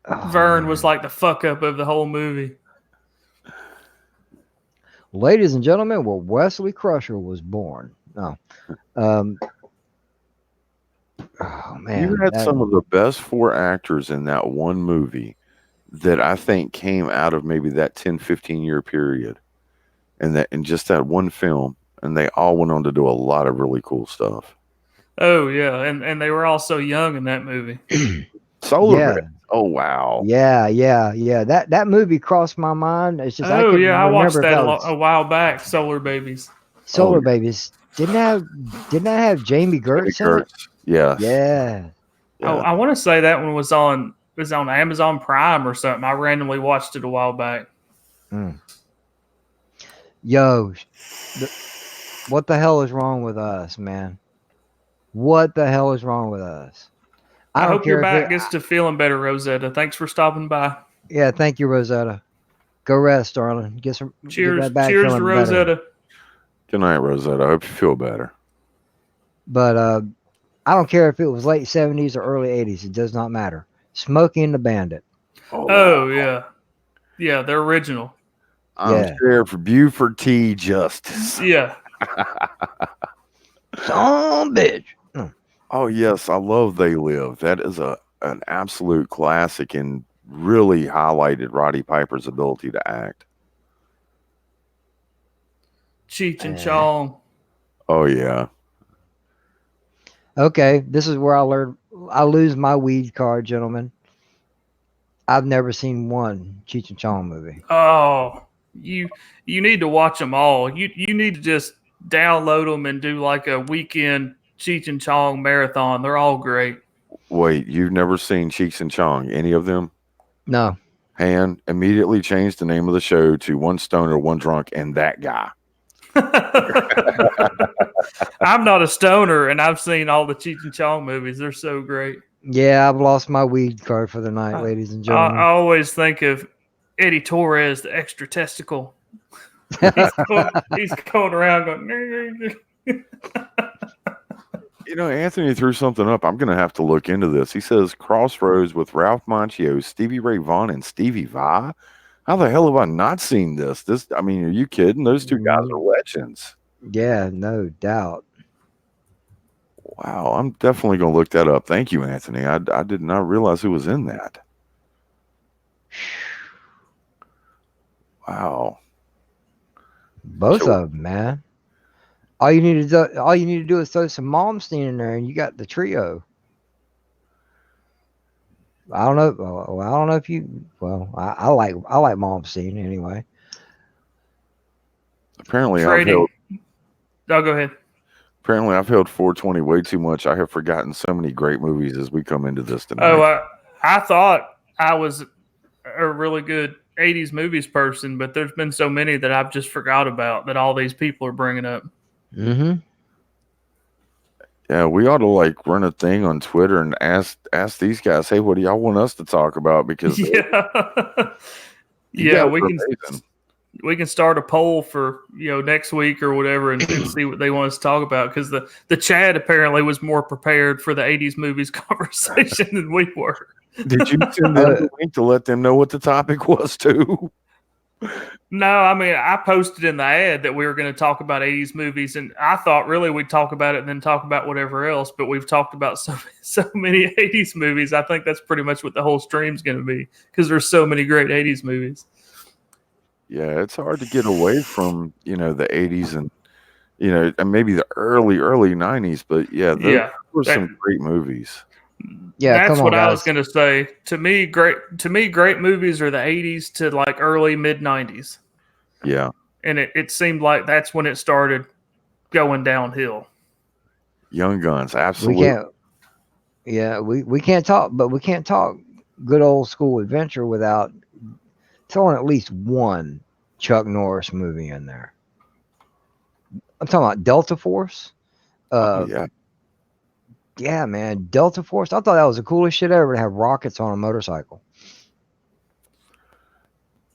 Oh, Vern man. was like the fuck up of the whole movie. Ladies and gentlemen, where Wesley Crusher was born. No. Oh man. You had some of the best 4 actors in that one movie that I think came out of maybe that 10, 15 year period. in just that one film, and they all went on to do a lot of really cool stuff. Oh yeah, and they were all so young in that movie. Solar Yeah. Bears. Oh wow. Yeah. That movie crossed my mind. It's just I Oh couldn't yeah, I watched remember if that that a, was a while back. Solar Babies. Solar Oh, yeah. Babies. Didn't that have Jamie Gertz in it? Gertz. Yes. Yeah. Oh, Yeah. I want to say that one was on Amazon Prime or something. I randomly watched it a while back. Yo, what the hell is wrong with us, man? What the hell is wrong with us? I don't hope your care if back gets to feeling better, Rosetta. Thanks for stopping by. yeah, thank you, Rosetta. Go rest, darling. Get Cheers, that back cheers to feeling better. Rosetta. Good night, Rosetta. I hope you feel better. But I don't care if it was late 70s or early 80s. It does not matter. Smokey and the Bandit. Oh yeah, yeah, they're original. I'm Yeah. Sheriff Buford T. Justice. Yeah, Son bitch. Oh yes, I love They Live. That is an absolute classic and really highlighted Roddy Piper's ability to act. Cheech and Chong. Oh yeah. Okay, this is where I lose my weed card, gentlemen. I've never seen one Cheech and Chong movie. Oh, you need to watch them all. You need to just download them and do like a weekend Cheech and Chong marathon. They're all great. Wait, you've never seen Cheech and Chong? Any of them? No. Han immediately changed the name of the show to One Stoner, One Drunk, and That Guy. I'm not a stoner, and I've seen all the Cheech and Chong movies. They're so great. Yeah, I've lost my weed card for the night, ladies and gentlemen. I always think of Eddie Torres, the extra testicle. He's going around going. You know, Anthony threw something up. I'm going to have to look into this. He says Crossroads with Ralph Macchio, Stevie Ray Vaughan, and Stevie Vai. How the hell have I not seen this? I mean, are you kidding? Those two guys are legends. Yeah, no doubt. Wow, I'm definitely going to look that up. Thank you, Anthony. I did not realize who was in that. Wow. Both of them, man. All you need to do is throw some Malmsteen in there, and you got the trio. I don't know. Well, I don't know if you. Well, I like Malmsteen anyway. Apparently, Trading. Oh, go ahead. Apparently, I've held 420 way too much. I have forgotten so many great movies as we come into this tonight. Oh, I thought I was a really good 80s movies person, but there's been so many that I've just forgot about that all these people are bringing up. Mm-hmm. Yeah, we ought to like run a thing on Twitter and ask these guys, hey, what do y'all want us to talk about? Because yeah, we can start a poll for next week or whatever and see what they want us to talk about, because the chat apparently was more prepared for the 80s movies conversation than we were. Did you send them the link to let them know what the topic was too? No, I mean, I posted in the ad that we were going to talk about 80s movies, and I thought really we'd talk about it and then talk about whatever else, but we've talked about so many 80s movies. I think that's pretty much what the whole stream's going to be, because there's so many great 80s movies. Yeah, it's hard to get away from, the 80s and, and maybe the early 90s, but those were some great movies. Yeah, that's what I was going to say. To me, great movies are the 80s to like early mid 90s. Yeah. And it seemed like that's when it started going downhill. Young Guns, absolutely. We can't talk good old school adventure without throwing at least one Chuck Norris movie in there. I'm talking about Delta Force. Yeah, man, Delta Force. I thought that was the coolest shit ever, to have rockets on a motorcycle.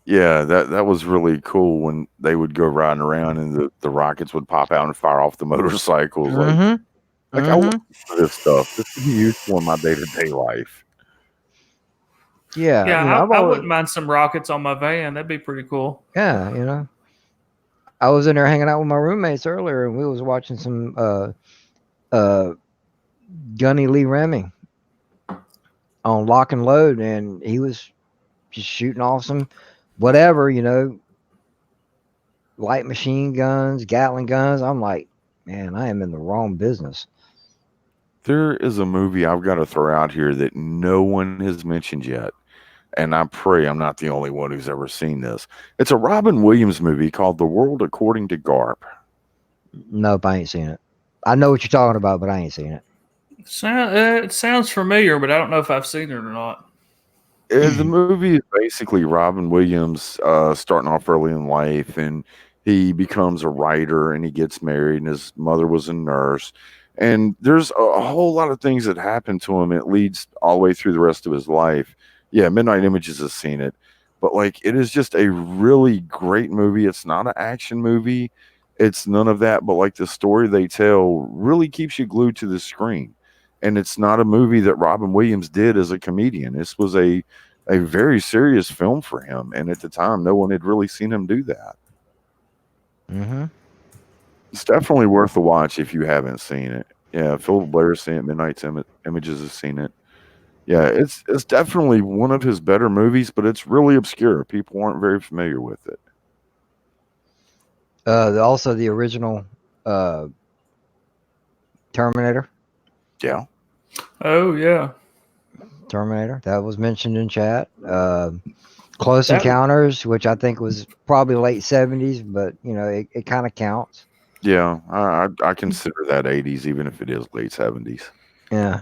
Yeah, that was really cool when they would go riding around and the rockets would pop out and fire off the motorcycles. I want this stuff. This could be useful in my day-to-day life. Yeah, I wouldn't mind some rockets on my van. That'd be pretty cool. Yeah, I was in there hanging out with my roommates earlier, and we was watching some Gunny Lee Remy on Lock and Load, and he was just shooting off some whatever, light machine guns, Gatling guns. I'm like, man, I am in the wrong business. There is a movie I've got to throw out here that no one has mentioned yet, and I pray I'm not the only one who's ever seen this. It's a Robin Williams movie called The World According to Garp. Nope, I ain't seen it. I know what you're talking about, but I ain't seen it. It sounds familiar, but I don't know if I've seen it or not. The movie is basically Robin Williams starting off early in life, and he becomes a writer, and he gets married, and his mother was a nurse. And there's a whole lot of things that happen to him. It leads all the way through the rest of his life. Yeah, Midnight Images has seen it, but like it is just a really great movie. It's not an action movie. It's none of that, but like the story they tell really keeps you glued to the screen. And it's not a movie that Robin Williams did as a comedian. This was a very serious film for him, and at the time, no one had really seen him do that. Mm-hmm. It's definitely worth a watch if you haven't seen it. Yeah, Philip Blair's seen it. Midnight Images has seen it. Yeah, it's definitely one of his better movies, but it's really obscure. People aren't very familiar with it. Also, the original Terminator. Yeah. Oh yeah. Terminator. That was mentioned in chat. Close That- Encounters, which I think was probably late 70s, but you know, it kind of counts. Yeah, I consider that 80s, even if it is late 70s. Yeah.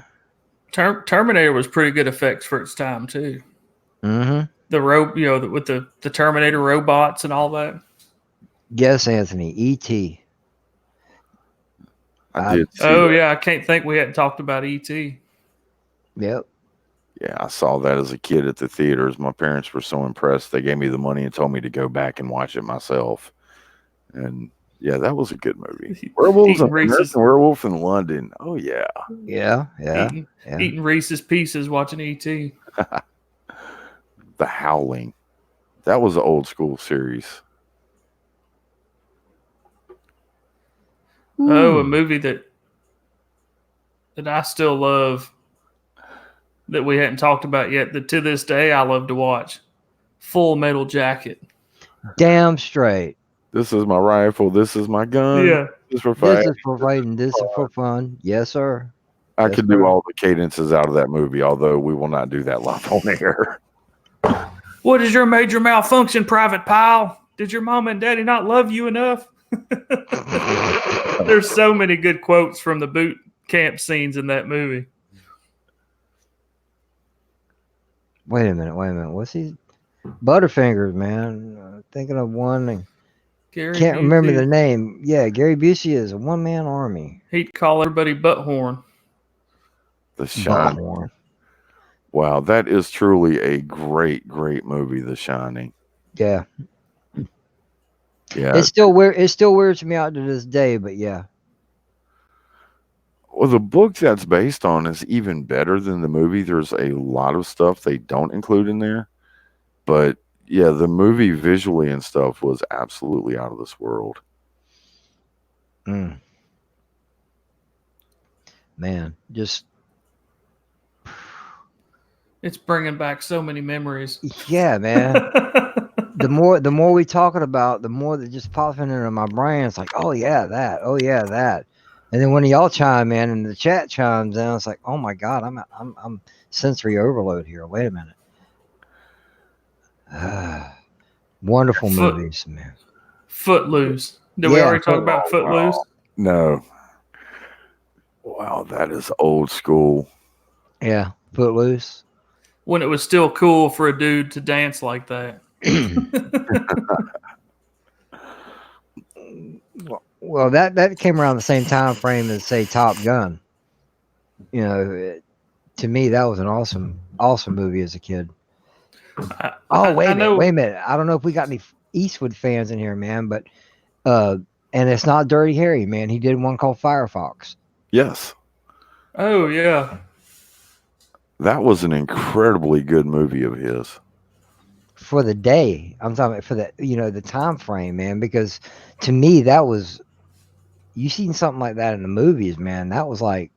Terminator was pretty good effects for its time too. Mm-hmm. With the Terminator robots and all that. Yes, Anthony. E.T. I did see Oh that. yeah, I can't think we hadn't talked about E.T. Yep. Yeah, I saw that as a kid at the theaters. My parents were so impressed. They gave me the money and told me to go back and watch it myself. And yeah, that was a good movie. Werewolves, American Werewolf in London. Oh yeah. Yeah. Eating Reese's Pieces, watching E.T. The Howling. That was an old school series. Oh, a movie that I still love that we hadn't talked about yet, that to this day I love to watch. Full Metal Jacket. Damn straight. This is my rifle. This is my gun. Yeah. This is for This fighting. is for fighting. This is for fun. Yes, sir. I Yes, could sir. do all the cadences out of that movie, although we will not do that live on air. What is your major malfunction, Private Pile? Did your mom and daddy not love you enough? There's so many good quotes from the boot camp scenes in that movie. Wait a minute. What's he? Butterfingers, man. Thinking of one. And Gary can't remember Busey, the name. Yeah, Gary Busey is a one-man army. he'd call everybody Butthorn. The Shining. Butthorn. Wow, that is truly a great, great movie, The Shining. Yeah. Yeah. It's still weird. It still weirds me out to this day, but yeah. Well, the book that's based on is even better than the movie. There's a lot of stuff they don't include in there. But yeah, the movie visually and stuff was absolutely out of this world. Man, just It's bringing back so many memories. yeah, man. the more we talking about, the more that just pops into my brain. It's like, oh yeah, that. Oh yeah, that. And then when y'all chime in and the chat chimes in, it's like, oh my god, I'm sensory overload here. Wait a minute. Wonderful movies, man. Footloose. Did we Yeah. already talk about Footloose? No. Wow, that is old school. Yeah, Footloose. When it was still cool for a dude to dance like that. Well, that came around the same time frame as say Top Gun. You know, to me that was an awesome movie as a kid. Wait a minute. I don't know if we got any Eastwood fans in here, man, but and it's not Dirty Harry, man. He did one called Firefox. Yes. Oh, yeah. That was an incredibly good movie of his. For the day, I'm talking about for the the time frame, man. Because to me, that was you seen something like that in the movies, man. That was like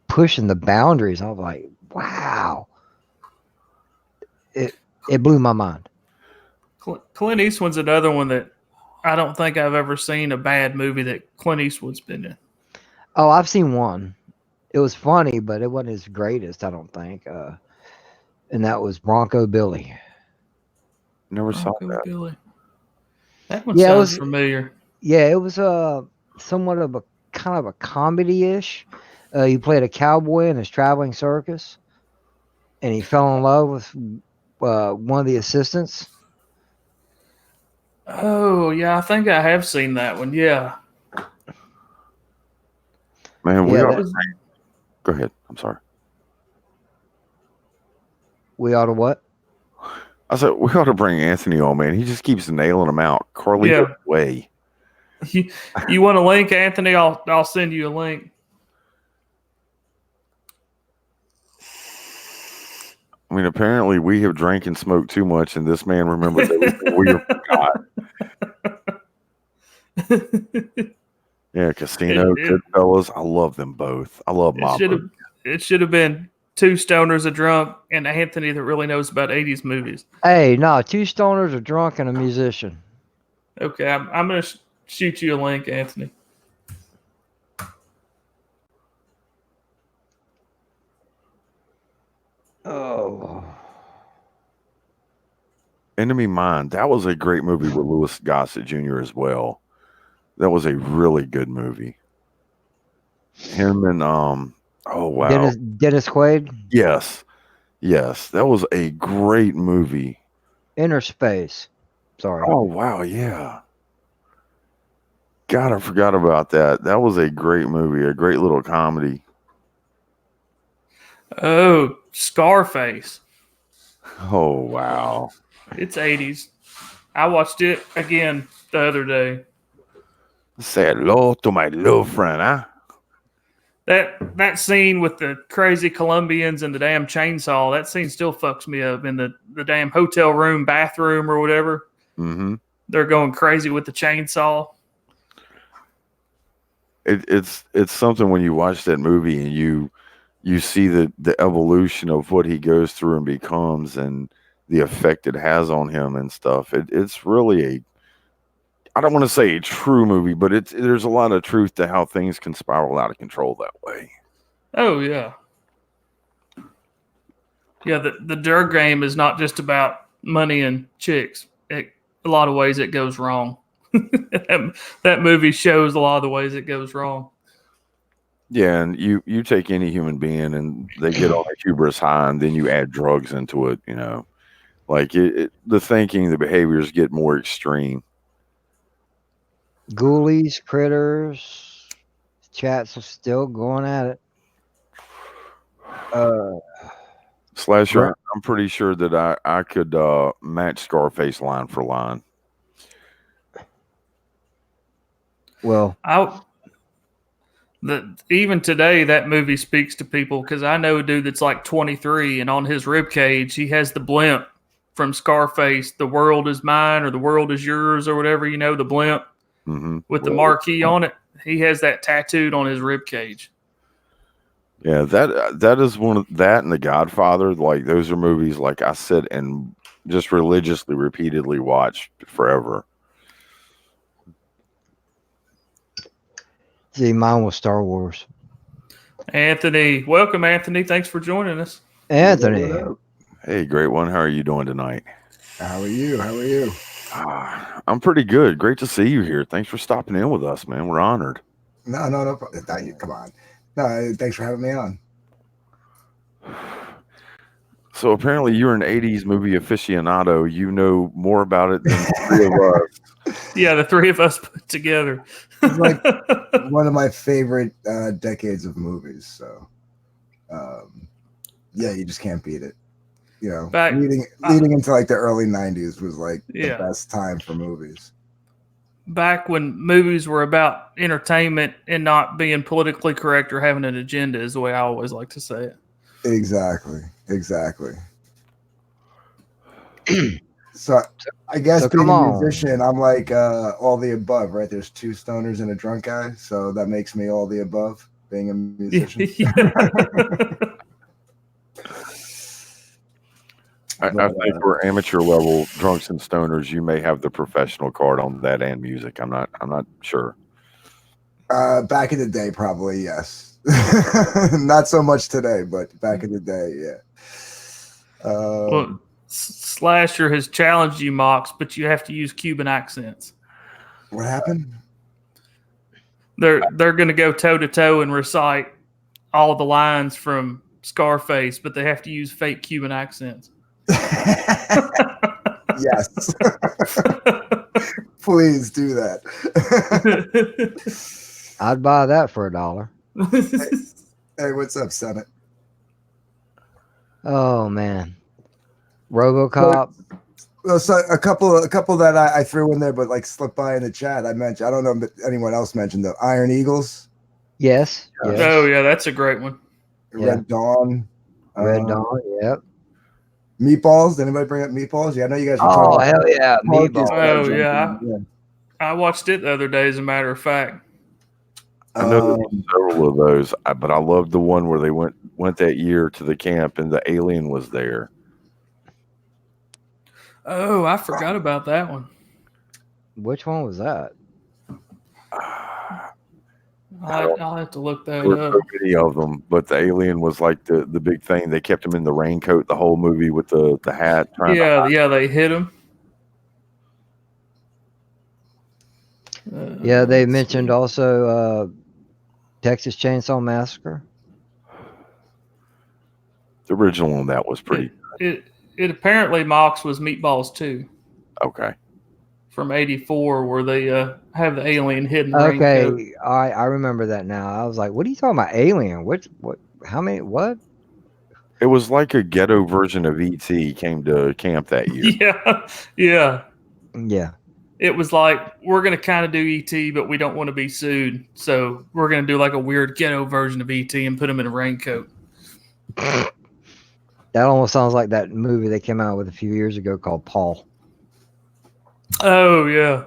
pushing the boundaries. I was like, wow. It blew my mind. Clint Eastwood's another one that I don't think I've ever seen a bad movie that Clint Eastwood's been in. Oh, I've seen one. It was funny, but it wasn't his greatest, I don't think. And that was Bronco Billy. Never saw Bronco that. Billy. That one Yeah, it sounds was- familiar. Yeah, it was somewhat of a kind of a comedy-ish. He played a cowboy in his traveling circus, and he fell in love with one of the assistants. Oh, yeah, I think I have seen that one. Yeah. Man, we Yeah, ought that- to go ahead. I'm sorry. We ought to what? I said we ought to bring Anthony on, man. He just keeps nailing them out. Carlito's Yeah. Way. You want a link, Anthony? I'll send you a link. I mean, apparently we have drank and smoked too much, and this man remembers everything we forgot. Yeah, Casino, Goodfellas. I love them both. I love Mob. It should have been two stoners, a drunk, and Anthony that really knows about 80s movies. Hey, no, two stoners, a drunk, and a musician. Okay, I'm going to shoot you a link, Anthony. Oh. Enemy Mine. That was a great movie with Louis Gossett Jr. as well. That was a really good movie. Him and oh wow, Dennis Quaid. yes, that was a great movie. Inner Space. Sorry. Oh wow, yeah. God, I forgot about that. That was a great movie, a great little comedy. Oh, Scarface. Oh wow. It's 80s. I watched it again the other day. Say hello to my little friend, huh? That scene with the crazy Colombians and the damn chainsaw, that scene still fucks me up in the damn hotel room, bathroom, or whatever. Mm-hmm. They're going crazy with the chainsaw. It's something when you watch that movie and you see the evolution of what he goes through and becomes and the effect it has on him and stuff. It's really I don't want to say a true movie, but there's a lot of truth to how things can spiral out of control that way. Oh yeah. Yeah, the Dirt game is not just about money and chicks. A lot of ways it goes wrong. that movie shows a lot of the ways it goes wrong. Yeah, and you take any human being and they get on a hubris high, and then you add drugs into it. Like the thinking, the behaviors get more extreme. Ghoulies, Critters. Chats are still going at it. Slasher, I'm pretty sure that I could match Scarface line for line. Well, even today, that movie speaks to people because I know a dude that's like 23, and on his rib cage he has the blimp from Scarface. The world is mine, or the world is yours, or whatever. The blimp with the marquee on it. He has that tattooed on his rib cage. Yeah, that is one of that and The Godfather. Like those are movies like I sit and just religiously, repeatedly watch forever. see, mine was Star Wars. Anthony, welcome, Anthony. Thanks for joining us. Anthony. Hey, great one. How are you doing tonight? How are you? I'm pretty good. Great to see you here. Thanks for stopping in with us, man. We're honored. No. Come on. No, thanks for having me on. So apparently you're an 80s movie aficionado. You know more about it than the three of us. Yeah, the three of us put together. It's like one of my favorite decades of movies. So, yeah, you just can't beat it. Leading into like the early 90s was like the best time for movies. Back when movies were about entertainment and not being politically correct or having an agenda is the way I always like to say it. Exactly. So I guess being a musician, I'm like all the above, right? There's two stoners and a drunk guy, so that makes me all the above being a musician. I think for amateur level drunks and stoners, you may have the professional card on that and music. I'm not sure. Back in the day, probably yes. Not so much today, but back in the day, yeah. Well, Slasher has challenged you, Mox, but you have to use Cuban accents. What happened? They're going to go toe to toe and recite all the lines from Scarface, but they have to use fake Cuban accents. Yes. Please do that. I'd buy that for $1. Hey, what's up, Senate? Oh man, RoboCop. Well, so a couple that I threw in there, but like slipped by in the chat. I mentioned. I don't know if anyone else mentioned the Iron Eagles. Yes. Yes. Oh yeah, that's a great one. Red Dawn. Red Dawn. Yep. Meatballs. Did anybody bring up Meatballs? Yeah, I know you guys. Were Oh talking hell yeah, about Meatballs. Oh yeah. I watched it the other day, as a matter of fact. I know there were several of those, but I loved the one where they went that year to the camp and the alien was there. Oh, I forgot about that one. Which one was that? I'll have to look that There were up. so many of them, but the alien was like the big thing. They kept him in the raincoat the whole movie with the hat. Yeah, they hit him. Yeah, they mentioned also Texas Chainsaw Massacre. The original one that was pretty It apparently Mox was Meatballs 2 okay. from '84, where they have the alien hidden. Okay, raincoat. I remember that now. I was like, what are you talking about? Alien? What? How many? What? It was like a ghetto version of E.T. came to camp that year. Yeah. Yeah. It was like, we're going to kind of do E.T., but we don't want to be sued. So we're going to do like a weird ghetto version of E.T. and put him in a raincoat. That almost sounds like that movie they came out with a few years ago called Paul. Oh, yeah.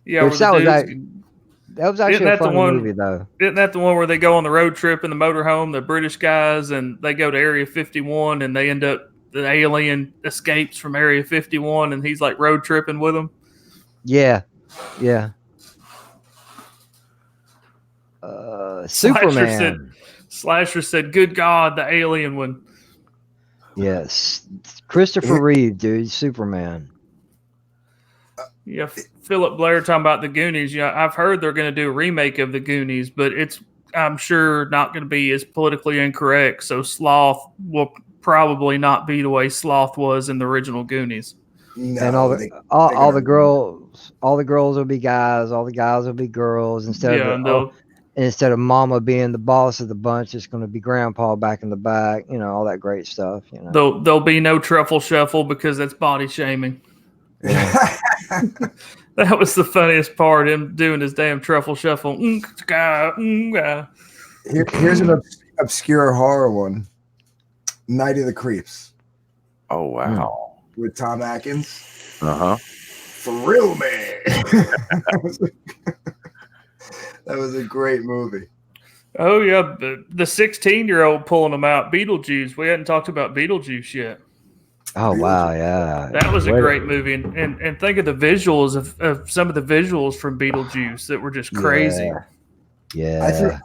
Yeah, Which that was actually a fun movie, though. Isn't that the one where they go on the road trip in the motorhome, the British guys, and they go to Area 51 and they end up, the alien escapes from Area 51 and he's like road tripping with them? Yeah. Yeah. Superman. Slasher said, good God, the alien one. Yes. Christopher Reeve, dude. Superman. Yeah, Philip Blair talking about the Goonies. Yeah, I've heard they're going to do a remake of the Goonies, but it's, I'm sure, not going to be as politically incorrect. So Sloth will probably not be the way Sloth was in the original Goonies. No, And all the girls will be guys. All the guys will be girls. Instead of Mama being the boss of the bunch, it's going to be Grandpa back in the back. You know, all that great stuff. You know, there'll be no truffle shuffle because that's body shaming. That was the funniest part, him doing his damn truffle shuffle. Here's an obscure horror one. Night of the Creeps. Oh wow. With Tom Atkins. Thrill me. That was a great movie. Oh yeah, the 16-year-old pulling them out. Beetlejuice. We hadn't talked about Beetlejuice yet. Oh wow, yeah, that was a great movie, and think of the visuals of some of the visuals from Beetlejuice that were just crazy. Yeah.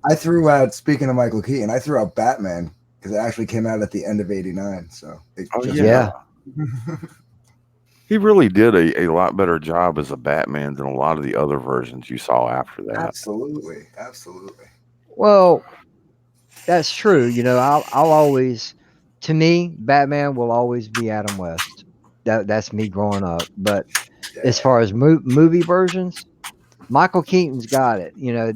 I threw out. Speaking of Michael Keaton, I threw out Batman because it actually came out at the end of '89. So he really did a lot better job as a Batman than a lot of the other versions you saw after that. Absolutely. Well, that's true. You know, I'll always. To me, Batman will always be Adam West. That's me growing up. But as far as movie versions, Michael Keaton's got it. You know,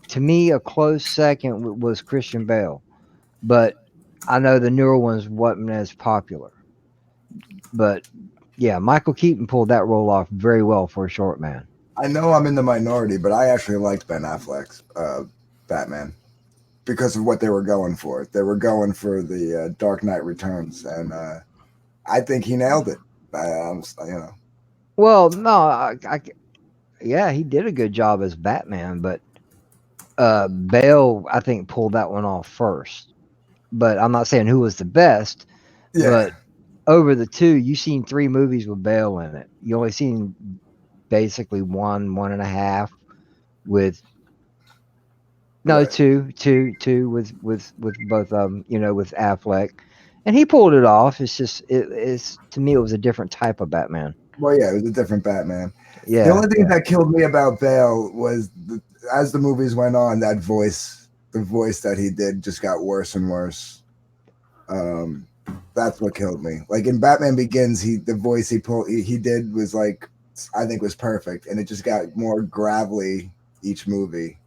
to me, a close second was Christian Bale. But I know the newer ones wasn't as popular. But yeah, Michael Keaton pulled that role off very well for a short man. I know I'm in the minority, but I actually liked Ben Affleck's Batman. Because of what they were going for. They were going for the Dark Knight Returns, and I think he nailed it. Well, no, yeah, he did a good job as Batman, but Bale, I think, pulled that one off first. But I'm not saying who was the best, Yeah. But over the two, you've seen 3 movies with Bale in it. You only seen basically one and a half with no Right. two with both with Affleck, and he pulled it off. It's just it's to me it was a different type of Batman. Well, yeah, it was a different Batman. The Yeah, only thing that killed me about Bale was as the movies went on, the voice that he did just got worse and worse. That's what killed me. Like in Batman Begins, the voice he did was like, I think was perfect, and it just got more gravelly each movie.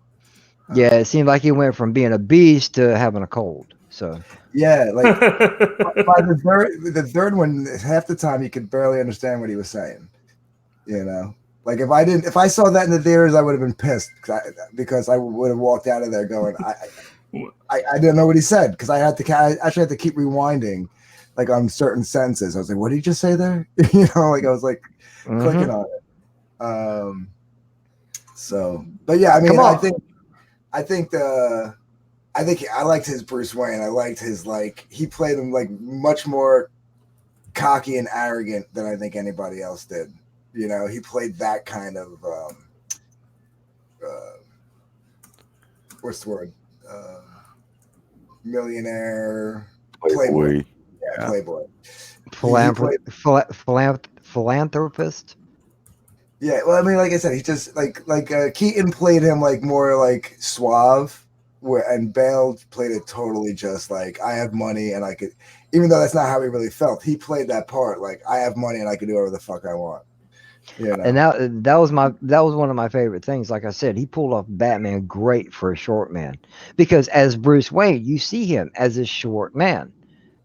yeah. It seemed like he went from being a beast to having a cold. So Yeah, like by the third one, half the time you could barely understand what he was saying. You know, like if I saw that in the theaters, I would have been pissed because I would have walked out of there going, I didn't know what he said because I actually had to keep rewinding, like on certain sentences. I was like, what did he just say there? You know, like I was like clicking on it. So, but yeah, I mean, I think I liked his Bruce Wayne. I liked his he played him like much more cocky and arrogant than I think anybody else did. You know, he played that kind of what's the word? Millionaire playboy. Yeah, playboy. Philanthropist. Yeah, well, I mean, like I said, he just like Keaton played him like more like suave, and Bale played it totally just like I have money and I could, even though that's not how he really felt. He played that part like I have money and I can do whatever the fuck I want. You know? And that was one of my favorite things. Like I said, he pulled off Batman great for a short man, because as Bruce Wayne, you see him as a short man,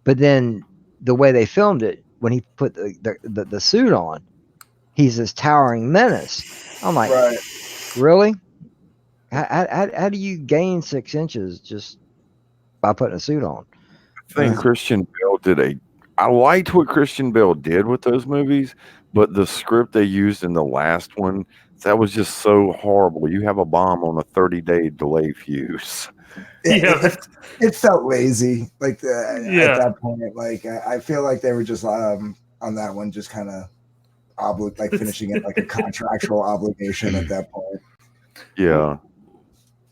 but then the way they filmed it, when he put the suit on, he's this towering menace. I'm like, right. Really? How do you gain 6 inches just by putting a suit on? I think Christian Bale I liked what Christian Bale did with those movies, but the script they used in the last one, that was just so horrible. You have a bomb on a 30-day delay fuse. It felt lazy, like at that point. Like I feel like they were just on that one, just kind of like finishing it like a contractual obligation at that point. Yeah.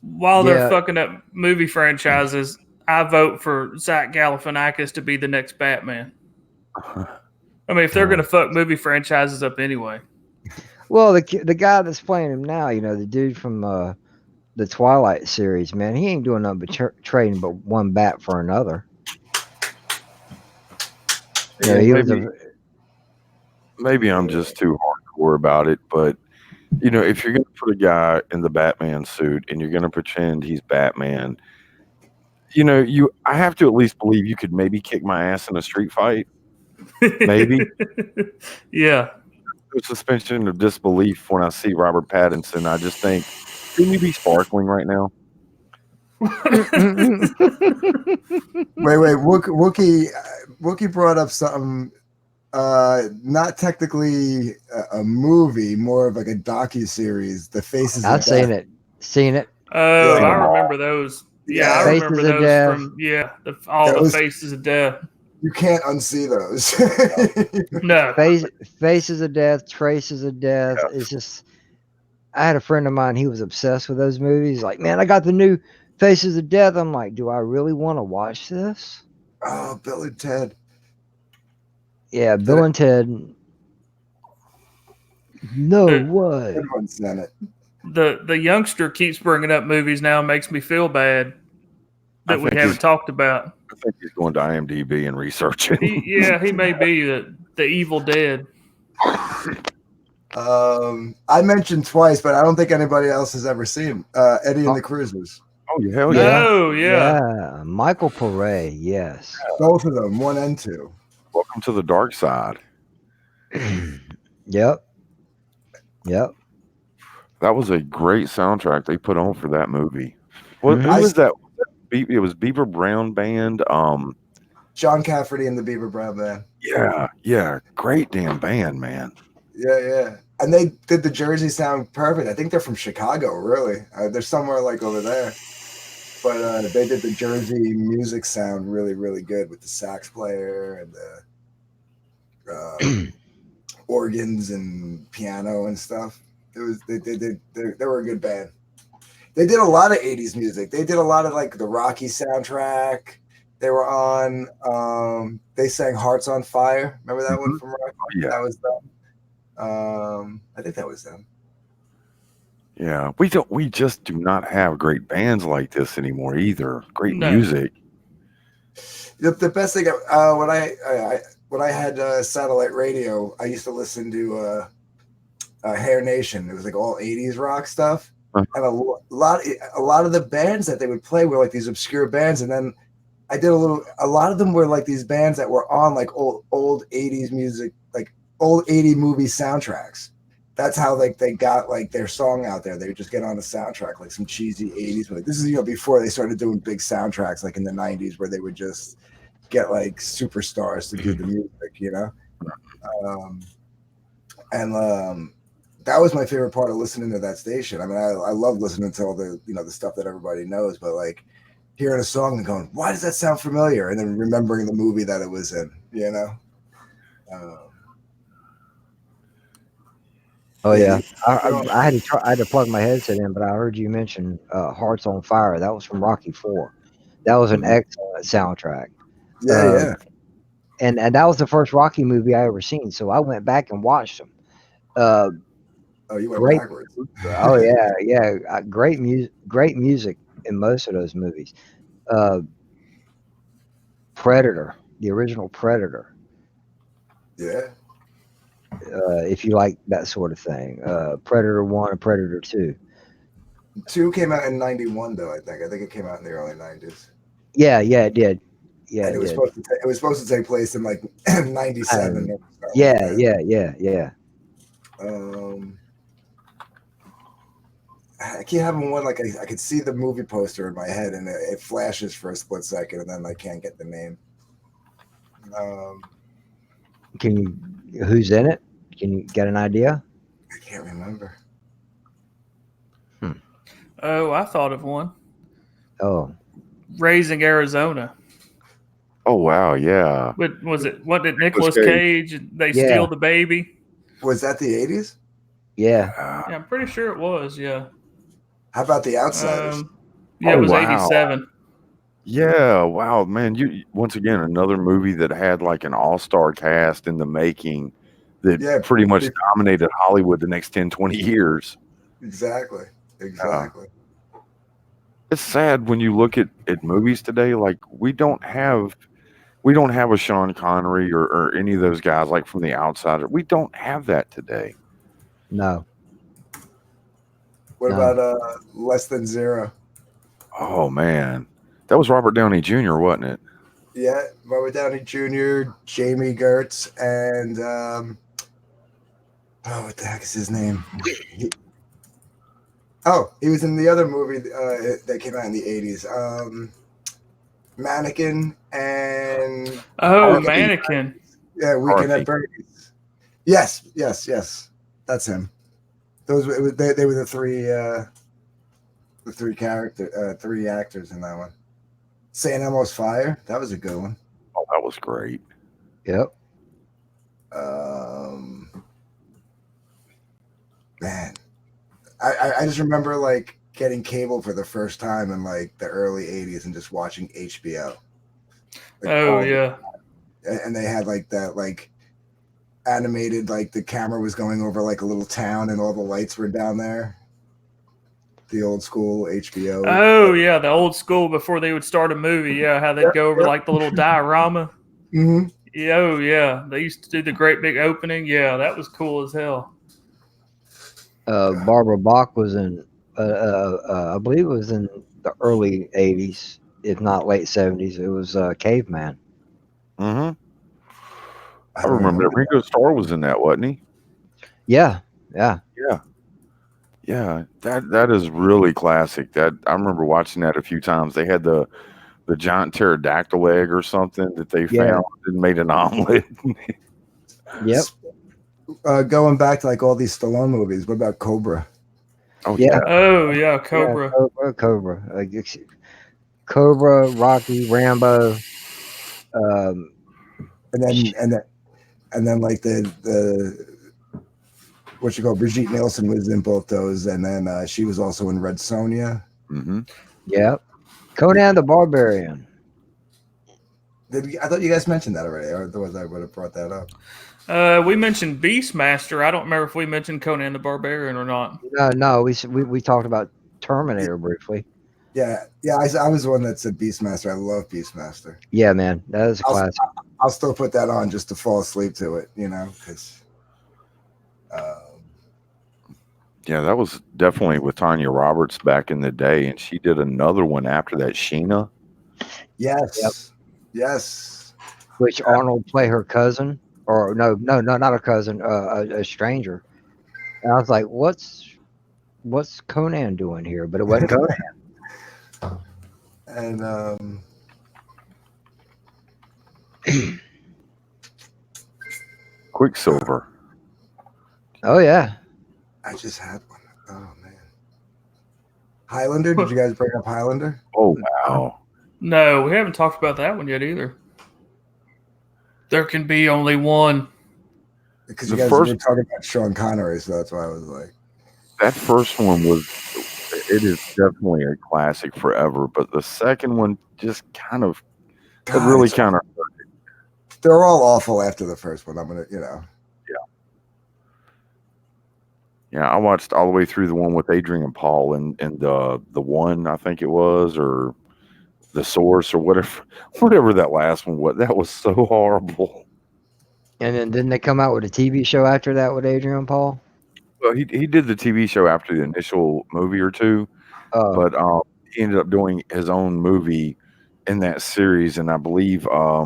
While they're fucking up movie franchises, I vote for Zach Galifianakis to be the next Batman. I mean, if they're going to fuck movie franchises up anyway. Well, the guy that's playing him now, the dude from the Twilight series, man, he ain't doing nothing but trading but one bat for another. Maybe I'm just too hardcore about it, but if you're going to put a guy in the Batman suit and you're going to pretend he's Batman, I have to at least believe you could maybe kick my ass in a street fight. Maybe. Yeah. The suspension of disbelief when I see Robert Pattinson, I just think, shouldn't you be sparkling right now? Wait. Wookie brought up something. Not technically a movie, more of like a docu-series. The Faces. I've seen it. Oh, I remember those. Yeah, I remember those Death. from the Faces of Death. You can't unsee those. No. Faces of Death, Traces of Death. Yeah. It's just, I had a friend of mine, he was obsessed with those movies. Like, man, I got the new Faces of Death. I'm like, do I really want to watch this? Oh, Bill and Ted. Yeah, Bill and Ted. No way. Everyone's done it. The youngster keeps bringing up movies now, makes me feel bad that we haven't talked about. I think he's going to IMDb and researching. He may be the Evil Dead. I mentioned twice, but I don't think anybody else has ever seen Eddie and the Cruisers. Oh, hell yeah. Oh, yeah. Yeah. Michael Pare, yes. Both of them, 1 and 2. Welcome to the dark side. Yep. That was a great soundtrack they put on for that movie. Who was that? It was Beaver Brown Band. John Cafferty and the Beaver Brown Band. Yeah. Great damn band, man. Yeah. And they did the Jersey sound perfect. I think they're from Chicago, really. They're somewhere like over there. but they did the Jersey music sound really, really good with the sax player and the organs and piano and stuff. It was they were a good band. They did a lot of 80s music. They did a lot of like the Rocky soundtrack. They were on they sang Hearts on Fire. Remember that one from Rocky? Yeah. That was them. I think that was them. Yeah, we just do not have great bands like this anymore either. Great No. music. The best thing when I had satellite radio, I used to listen to Hair Nation. It was like all 80s rock stuff. And a lot of the bands that they would play were like these obscure bands, and then I did a lot of them were like these bands that were on like old 80s music, like old 80 movie soundtracks. That's how like they got like their song out there. They would just get on a soundtrack, like some cheesy 80s movie. This is before they started doing big soundtracks, like in the 90s, where they would just get like superstars to do the music, that was my favorite part of listening to that station. I mean, I love listening to all the the stuff that everybody knows, but like hearing a song and going, why does that sound familiar? And then remembering the movie that it was in, Oh yeah, I had to plug my headset in, but I heard you mention "Hearts on Fire." That was from Rocky IV. That was an excellent soundtrack. Yeah. And that was the first Rocky movie I ever seen. So I went back and watched them. Oh, you went great. backwards. Oh yeah. Great music in most of those movies. Predator, the original Predator. Yeah. If you like that sort of thing, Predator 1 and Predator 2. 2 came out in 91, though. I think it came out in the early 90s. Yeah, it did. Yeah, and it was supposed to take place in like 97. Yeah. I keep having one like I could see the movie poster in my head, and it flashes for a split second, and then I can't get the name. Who's in it? Can you get an idea? I can't remember. Oh, I thought of one. Oh, Raising Arizona. Oh wow, yeah. But what did Nicolas Cage? They steal the baby. Was that the 80s? Yeah. Yeah, I'm pretty sure it was. Yeah. How about The Outsiders? It was 87. Yeah, wow, man. You once again another movie that had like an all-star cast in the making that pretty much dominated Hollywood the next 10, 20 years. Exactly. It's sad when you look at movies today, like we don't have a Sean Connery or any of those guys like from The Outsider. We don't have that today. No. What about Less Than Zero? Oh man. That was Robert Downey Jr., wasn't it? Yeah, Robert Downey Jr., Jamie Gertz, and what the heck is his name? He was in the other movie that came out in the 80s. Mannequin and Mannequin. Yeah, Weekend at Bernie's. Yes, that's him. They were the three actors in that one. St. Elmo's Fire, that was a good one. Oh, that was great. Yep. Man, I just remember like getting cable for the first time in like the early 80s and just watching HBO. Yeah. And they had like that like animated, like the camera was going over like a little town and all the lights were down there. The old school HBO. Oh yeah, the old school before they would start a movie. Yeah, how they'd go over like the little diorama. Mm-hmm. Yeah, oh yeah, they used to do the great big opening. Yeah, that was cool as hell. Barbara Bach was in, I believe it was in the early 80s, if not late 70s. It was Caveman. Mm-hmm. I remember that. Ringo Starr was in that, wasn't he? Yeah. That is really classic. That I remember watching that a few times. They had the giant pterodactyl egg or something that they found and made an omelet. Yep. Going back to like all these Stallone movies, what about Cobra? Oh yeah. Oh yeah, Cobra. Cobra. Cobra, Rocky, Rambo. Um, and then like the what you call Brigitte Nielsen was in both those, and then she was also in Red Sonja. Mm-hmm. yep. Conan the Barbarian. I thought you guys mentioned that already, or otherwise I would have brought that up. We mentioned Beastmaster. I don't remember if we mentioned Conan the Barbarian or not. No, we talked about Terminator briefly. Yeah, I was the one that said Beastmaster. I love Beastmaster. Yeah, man, that is a classic. I'll still put that on just to fall asleep to it, because. Yeah, that was definitely with Tanya Roberts back in the day, and she did another one after that, Sheena. Yes. Yes. Which Arnold played her cousin, or no, not a cousin, a stranger. And I was like, what's Conan doing here? But it wasn't Conan. And Quicksilver. Oh yeah. I just had one. Oh man. Highlander? Did you guys bring up Highlander? Oh wow. No, we haven't talked about that one yet either. There can be only one. Because you guys were talking about Sean Connery, so that's why I was like. That first one it is definitely a classic forever, but the second one just kind of, they're all awful after the first one. I'm going to, Yeah, I watched all the way through the one with Adrian Paul and the one, I think it was, or The Source, or whatever that last one was. That was so horrible. And then didn't they come out with a TV show after that with Adrian Paul? Well, he did the TV show after the initial movie or two, but he ended up doing his own movie in that series, and I believe, I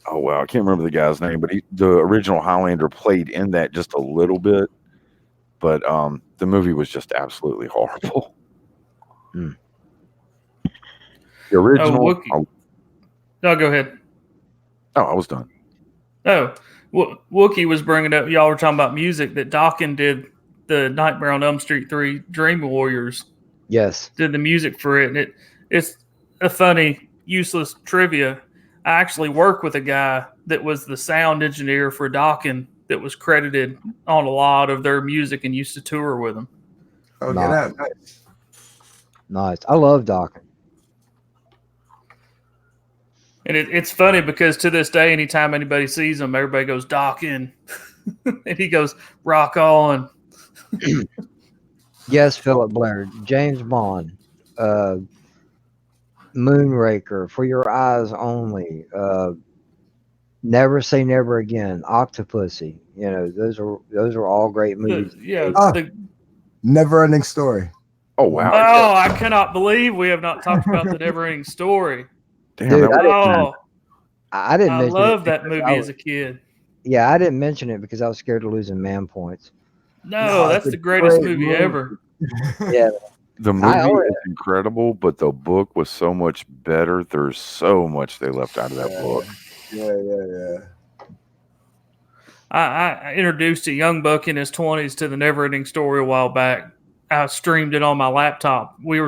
can't remember the guy's name, but the original Highlander played in that just a little bit. But the movie was just absolutely horrible. Hmm. The original. No, go ahead. Oh, I was done. Oh, Wookie was bringing up. Y'all were talking about music that Dokken did the Nightmare on Elm Street 3 Dream Warriors. Yes. Did the music for it, and it's a funny, useless trivia. I actually work with a guy that was the sound engineer for Dokken that was credited on a lot of their music and used to tour with them. Oh, get out. Nice. Nice. I love Dokken. And it's funny because to this day, anytime anybody sees him, everybody goes, Dokken. And he goes, rock on. Yes, Philip Blair. James Bond. Moonraker. For Your Eyes Only. Never Say Never Again, Octopussy. Those are all great movies. Never Ending Story. Oh wow! Oh, I cannot believe we have not talked about the Never Ending Story. Damn, dude, I didn't. I love that movie as a kid. Yeah, I didn't mention it because I was scared of losing man points. No, that's the greatest movie ever. Yeah. The movie is incredible, but the book was so much better. There's so much they left out of that book. Yeah. I introduced a young buck in his 20s to the Never Ending Story a while back. I streamed it on my laptop. Me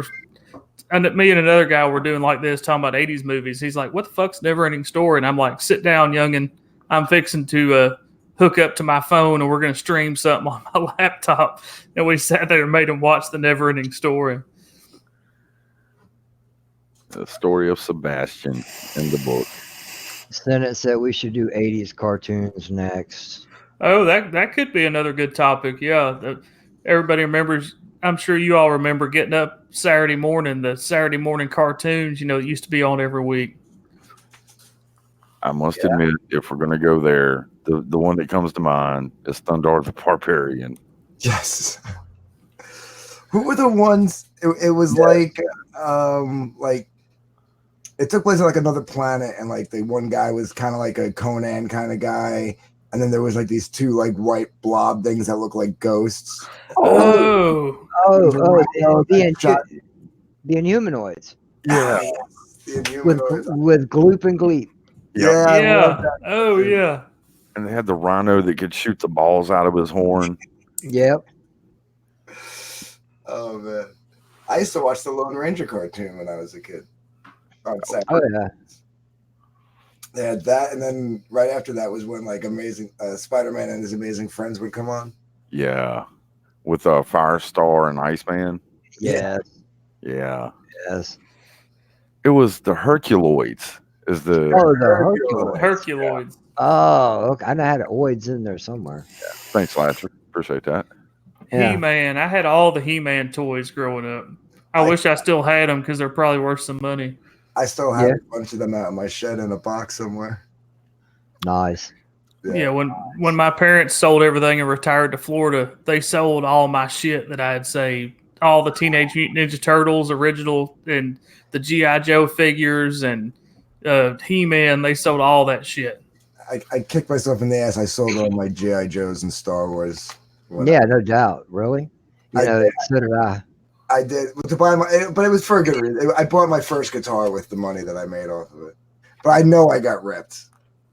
and another guy were doing like this, talking about 80s movies. He's like, what the fuck's Never Ending Story? And I'm like, sit down, youngin'. I'm fixing to hook up to my phone and we're going to stream something on my laptop. And we sat there and made him watch the Never Ending Story. The story of Sebastian in the book. Senate said we should do 80s cartoons next. Oh, that could be another good topic. Yeah. Everybody remembers, I'm sure you all remember getting up Saturday morning, the Saturday morning cartoons, it used to be on every week. I must admit, if we're going to go there, the one that comes to mind is Thundarr the Barbarian. Yes. Who were the ones? It was like it took place on like another planet, and like the one guy was kind of like a Conan kind of guy, and then there was like these two like white blob things that look like ghosts. The Inhumanoids. Yeah, with Gloop and Gleep. Yeah. Oh yeah. And they had the rhino that could shoot the balls out of his horn. Yep. Oh man, I used to watch the Lone Ranger cartoon when I was a kid. on Saturday. Oh yeah. They had that, and then right after that was when like Amazing Spider-Man and His Amazing Friends would come on. Yeah, with Firestar and Iceman. Yes. Yeah, Yes. it was the Herculoids. Is the Oh, the Herculoids. Herculoids. Herculoids. Oh, okay. I know I had oids in there somewhere. Thanks, Latcher. Appreciate that. Yeah. He-Man. I had all the He-Man toys growing up. I wish I still had them because they're probably worth some money. I still have Yeah. a bunch of them out in my shed in a box somewhere. Nice. Yeah, when my parents sold everything and retired to Florida, they sold all my shit that I had saved. All the Teenage Mutant Ninja Turtles original and the G.I. Joe figures and He-Man, they sold all that shit. I kicked myself in the ass. I sold all my G.I. Joes and Star Wars. Yeah, no doubt. Really? You know, so did I. I did to buy but it was for a good reason. I bought my first guitar with the money that I made off of it. But I know I got ripped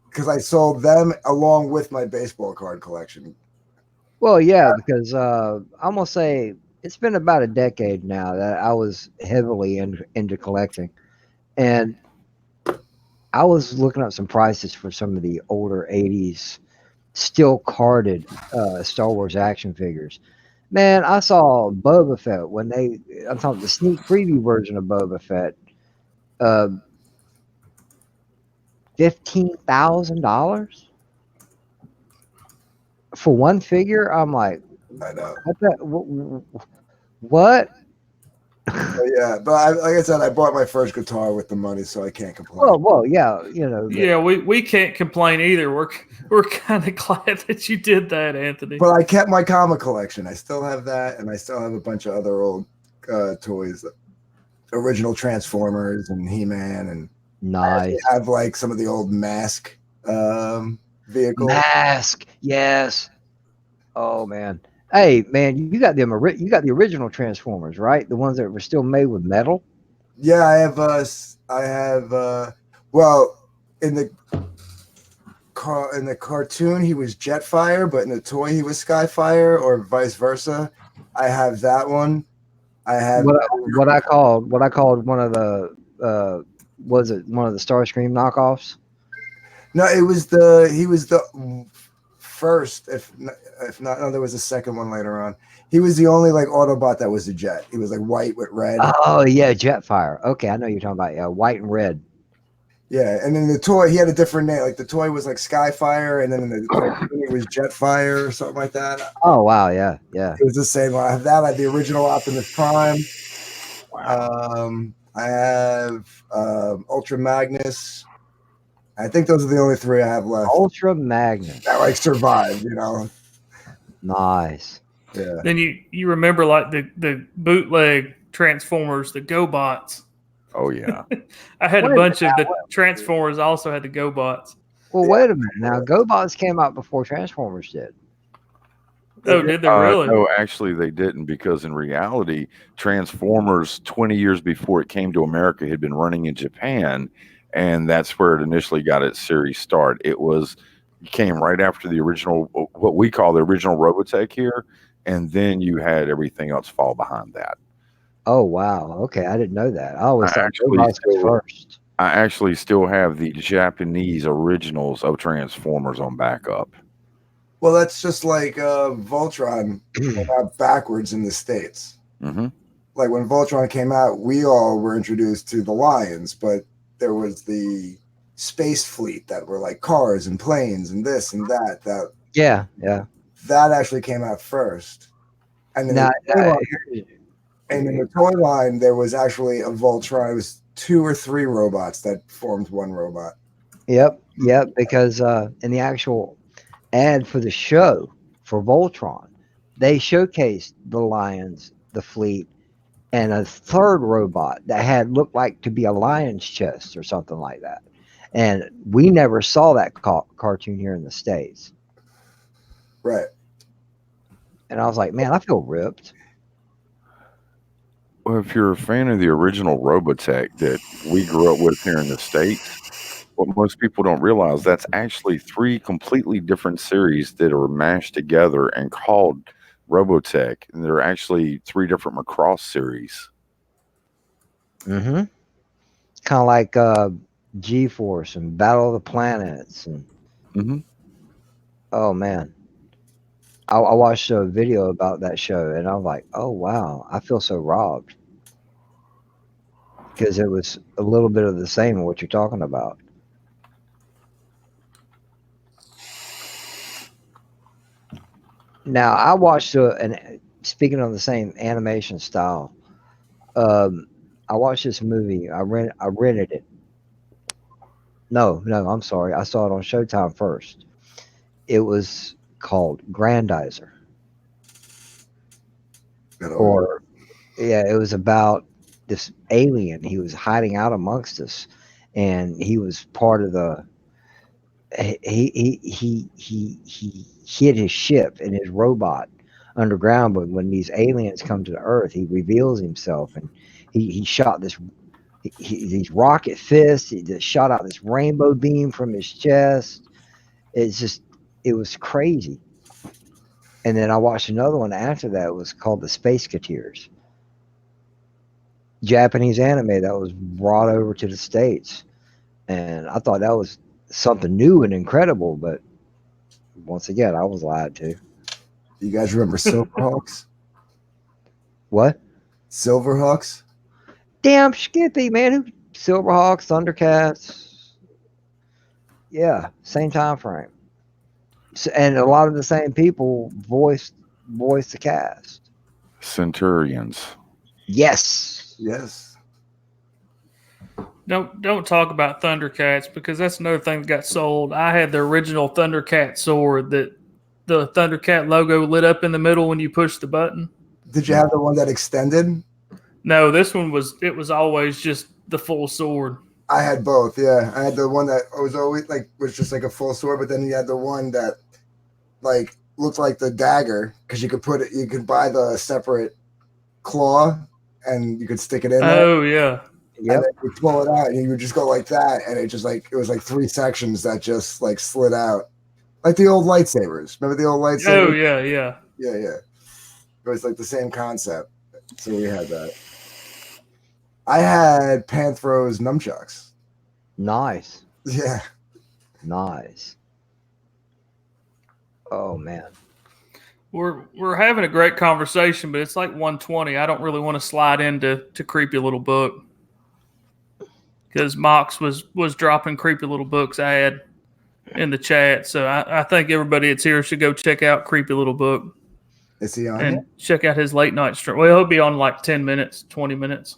because I sold them along with my baseball card collection. Well, yeah, because I'm gonna say it's been about a decade now that I was heavily into collecting, and I was looking up some prices for some of the older '80s still carded Star Wars action figures. Man, I saw Boba Fett I'm talking the sneak preview version of Boba Fett, $15,000 for one figure. I'm like, I know. what? But yeah, but like I said, I bought my first guitar with the money, so I can't complain. Well, yeah, you know. Yeah, we can't complain either. We're kind of glad that you did that, Anthony. But I kept my comic collection. I still have that, and I still have a bunch of other old toys, original Transformers and He-Man, and Nice. I have like some of the old Mask vehicles. Mask, yes. Oh man. Hey man, you got the original Transformers, right? The ones that were still made with metal. Yeah, I have. Well, in the cartoon he was Jetfire, but in the toy he was Skyfire, or vice versa. I have that one. I have what I called one of the was it one of the Starscream knockoffs? No, he was the first. If not, no, there was a second one later on. He was the only like Autobot that was a jet. He was like white with red. Oh yeah, Jetfire. Okay, I know you're talking about. Yeah, white and red. Yeah, and then the toy he had a different name. Like the toy was like Skyfire, and then in the cartoon it was Jetfire or something like that. Oh wow, yeah, yeah. It was the same one. I have that. I have the original Optimus Prime. I have Ultra Magnus. I think those are the only three I have left. Ultra Magnus. That like survived, you know. Nice. Yeah. Then you remember like the bootleg Transformers, the GoBots. Oh yeah. I had a bunch of the Transformers. Also had the GoBots. Well, wait a minute. Now, GoBots came out before Transformers did. Oh, did they really? No, actually they didn't, because in reality, Transformers 20 years before it came to America had been running in Japan, and that's where it initially got its series start. It came right after the original, what we call the original Robotech here, and then you had everything else fall behind that. Oh wow. Okay, I didn't know that. I always thought GoBots was first. I actually still have the Japanese originals of Transformers on backup. Well, that's just like Voltron came out backwards in the States. Mm-hmm. Like when Voltron came out, we all were introduced to the Lions, but there was the space fleet that were like cars and planes and this and that. Yeah. That actually came out first. And then and in the toy line, there was actually a Voltron. It was 2 or 3 robots that formed one robot. Yep. Because in the actual ad for the show for Voltron, they showcased the Lions, the fleet, and a third robot that looked like to be a lion's chest or something like that. And we never saw that cartoon here in the States. Right. And I was like, man, I feel ripped. Well, if you're a fan of the original Robotech that we grew up with here in the States, what most people don't realize, that's actually 3 completely different series that are mashed together and called Robotech. And they're actually 3 different Macross series. Mm-hmm. kind of like G-Force and Battle of the Planets. And Hmm. oh man, I watched a video about that show, and I'm like, oh wow, I feel so robbed because it was a little bit of the same of what you're talking about. Now I watched and speaking of the same animation style, I watched this movie. I rented it. No, I'm sorry. I saw it on Showtime first. It was called Grandizer, or yeah, it was about this alien. He was hiding out amongst us, and he was part of the. He hid his ship and his robot underground, but when these aliens come to the Earth, he reveals himself, and he shot this. These rocket fists. He just shot out this rainbow beam from his chest. It was crazy. And then I watched another one after that. It was called The Space Cateers. Japanese anime that was brought over to the States. And I thought that was something new and incredible, but once again, I was lied to. You guys remember Silverhawks? What? Silverhawks? Damn Skippy, man. Silverhawks, Thundercats. Yeah, same time frame. So, and a lot of the same people voiced the cast. Centurions. Yes. Yes. Don't talk about Thundercats, because that's another thing that got sold. I had the original Thundercat sword that the Thundercat logo lit up in the middle when you push the button. Did you have the one that extended? No, this one was always just the full sword. I had both. Yeah, I had the one that was always was just like a full sword, but then you had the one that like looked like the dagger because you could buy the separate claw and you could stick it in there. Oh yeah. Yep. And then you pull it out and you would just go like that, and it just it was like 3 sections that just like slid out, like the old lightsabers. Remember the old lightsabers? Oh yeah. Yeah. It was like the same concept. So we had that. I had Panthros nunchucks. Nice. Yeah. Nice. Oh man. We're having a great conversation, but it's like 1:20. I don't really want to slide into Creepy Little Book, because Mox was dropping Creepy Little Book's ad in the chat. So I think everybody that's here should go check out Creepy Little Book. Is he on And here? check out his late night stream. Well, he'll be on like 10 minutes, 20 minutes.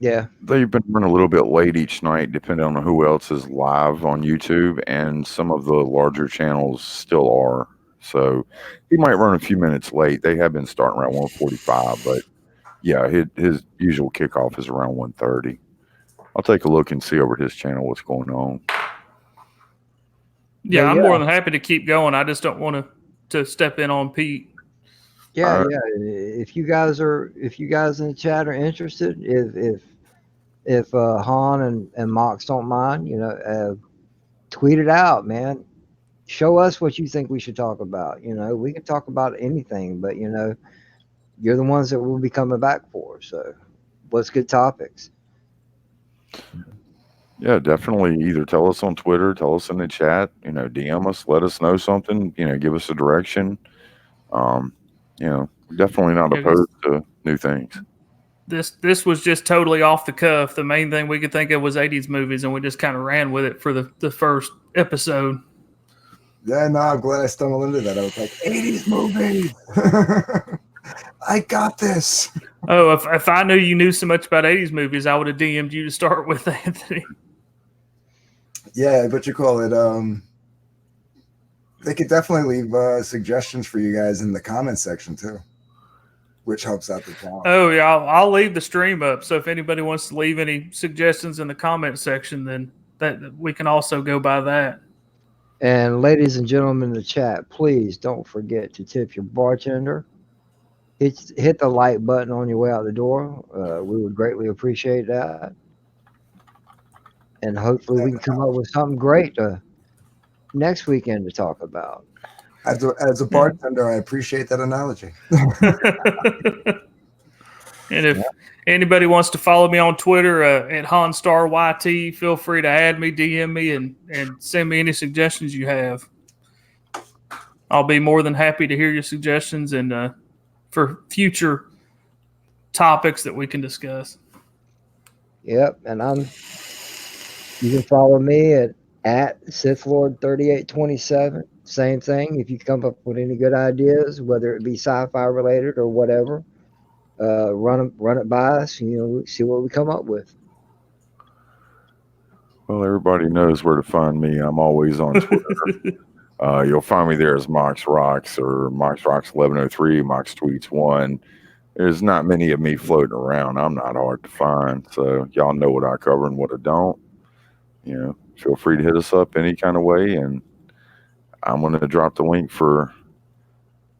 Yeah. They've been running a little bit late each night, depending on who else is live on YouTube, and some of the larger channels still are. So he might run a few minutes late. They have been starting around 1:45, but yeah, his usual kickoff is around 1:30. I'll take a look and see over his channel what's going on. Yeah, Yeah, I'm yeah. more than happy to keep going. I just don't want to step in on Pete. Yeah. If you guys in the chat are interested, if Han and Mox don't mind, tweet it out, man. Show us what you think we should talk about. We can talk about anything, but you're the ones that we'll be coming back for. So, what's good topics? Yeah, definitely either tell us on Twitter, tell us in the chat, DM us, let us know something, give us a direction. Definitely not Yeah, opposed to new things. This was just totally off the cuff. The main thing we could think of was 80s movies, and we just kind of ran with it for the first episode. Yeah, no, I'm glad I stumbled into that. I was like, 80s movie. I got this. Oh, if I knew you knew so much about 80s movies, I would have DM'd you to start with, Anthony. Yeah, but you call it. They could definitely leave suggestions for you guys in the comment section too, which helps out the channel. Oh yeah, I'll leave the stream up. So if anybody wants to leave any suggestions in the comment section, then that we can also go by that. And ladies and gentlemen in the chat, please don't forget to tip your bartender. Hit the like button on your way out the door. We would greatly appreciate that. And hopefully we can come up with something great next weekend to talk about. As a bartender, I appreciate that analogy. And if anybody wants to follow me on Twitter at HanstarYT, feel free to add me, DM me, and send me any suggestions you have. I'll be more than happy to hear your suggestions and for future topics that we can discuss. Yep, and you can follow me at SithLord3827. Same thing. If you come up with any good ideas, whether it be sci-fi related or whatever, run it by us. See what we come up with. Well, everybody knows where to find me. I'm always on Twitter. You'll find me there as Mox Rocks or Mox Rocks 1103, Mox Tweets 1. There's not many of me floating around. I'm not hard to find, so y'all know what I cover and what I don't. Feel free to hit us up any kind of way, and I'm going to drop the link for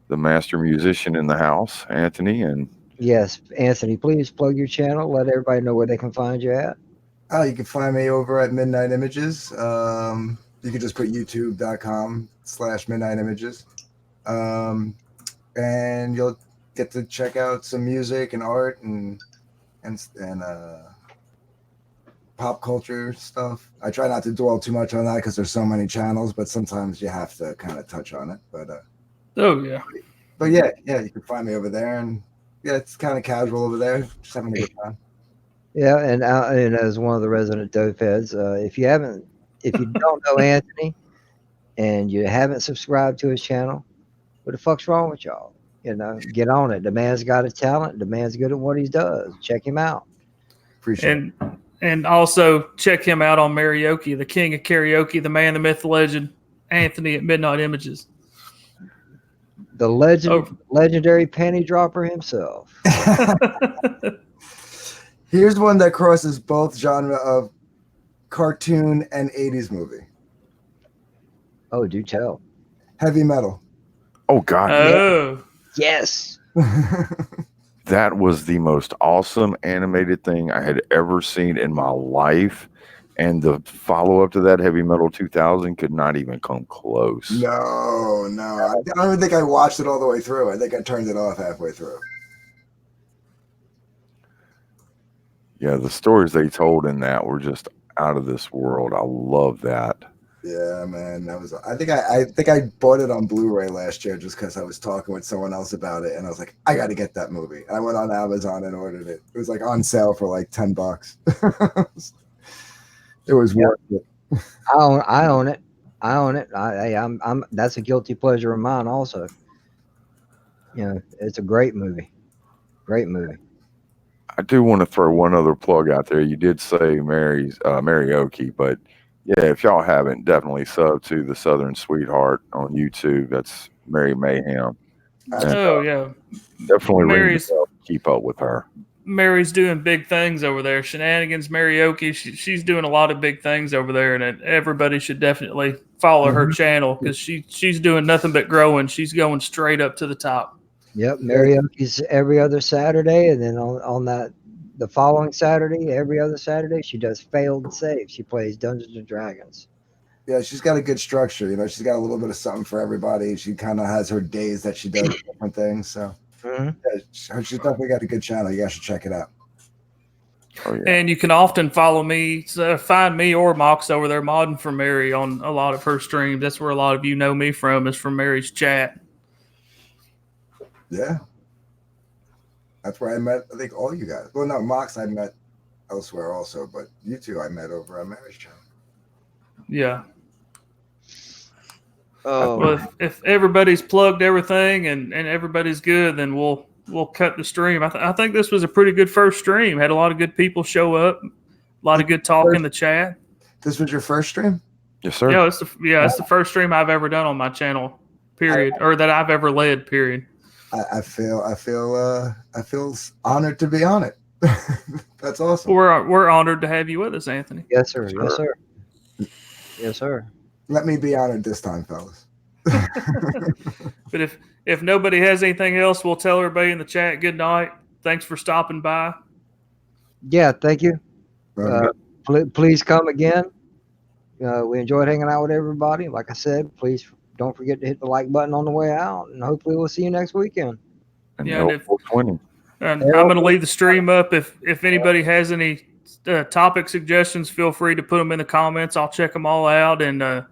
the master musician in the house, Anthony. And yes, Anthony, please plug your channel. Let everybody know where they can find you at. Oh, you can find me over at Midnight Images. You can just put youtube.com/Midnight Images. And you'll get to check out some music and art and pop culture stuff. I try not to dwell too much on that because there's so many channels, but sometimes you have to kind of touch on it. But yeah, you can find me over there, and yeah, it's kind of casual over there, just having a good time. Yeah, and as one of the resident dope heads, if you don't know Anthony and you haven't subscribed to his channel, what the fuck's wrong with y'all? Get on it. The man's got a talent. The man's good at what he does. Check him out. Appreciate it. And also check him out on Marioki, the king of karaoke, the man, the myth, the legend, Anthony at Midnight Images. The legendary panty dropper himself. Here's one that crosses both genre of cartoon and 80s movie. Oh, do tell. Heavy Metal. Oh, God. Oh. Yes. That was the most awesome animated thing I had ever seen in my life. And the follow-up to that, Heavy Metal 2000, could not even come close. No. I don't even think I watched it all the way through. I think I turned it off halfway through. Yeah, the stories they told in that were just out of this world. I love that. Yeah, man, that was. I think I bought it on Blu-ray last year just because I was talking with someone else about it, and I was like, I got to get that movie. And I went on Amazon and ordered it. It was like on sale for like $10. It was worth it. I own it. I'm that's a guilty pleasure of mine also. It's a great movie. Great movie. I do want to throw one other plug out there. You did say Marioki, but yeah, if y'all haven't, definitely sub to the Southern Sweetheart on YouTube. That's Mary Mayhem. And, yeah. Definitely Mary's keep up with her. Mary's doing big things over there. Shenanigans, Marioki, she's doing a lot of big things over there, and everybody should definitely follow her channel because she's doing nothing but growing. She's going straight up to the top. Yep, Marioki's every other Saturday, and then on the following Saturday, every other Saturday, she does Failed Save. She plays Dungeons and Dragons. Yeah, she's got a good structure. She's got a little bit of something for everybody. She kind of has her days that she does different things. So yeah, she's definitely got a good channel. You guys should check it out. Oh, yeah. And you can often follow me, find me or Mox over there modding for Mary on a lot of her streams. That's where a lot of you know me from, is from Mary's chat. Yeah. That's where I met, I think, all you guys. Well, no, Mox I met elsewhere also, but you two I met over on Mary's channel. Yeah. Oh, Well, if everybody's plugged everything and everybody's good, then we'll cut the stream. I think this was a pretty good first stream. Had a lot of good people show up. A lot of good talk in the chat. This was your first stream? Yes, sir. Yeah, it's the first stream I've ever done on my channel, period, or that I've ever led, period. I feel honored to be on it. That's awesome. We're honored to have you with us, Anthony. yes, sir. Yes, sir. Yes, sir. Let me be honored this time, fellas. But if nobody has anything else, we'll tell everybody in the chat good night. Thanks for stopping by. Yeah, thank you. Please come again. We enjoyed hanging out with everybody. Like I said, please don't forget to hit the like button on the way out, and hopefully we'll see you next weekend. And Yeah, and if- 420. And I'm going to leave the stream up. If anybody has any topic suggestions, feel free to put them in the comments. I'll check them all out. And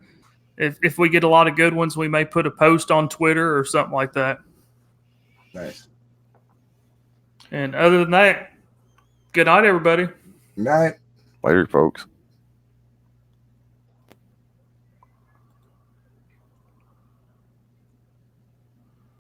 if we get a lot of good ones, we may put a post on Twitter or something like that. Nice. And other than that, good night, everybody. Night. Later, folks.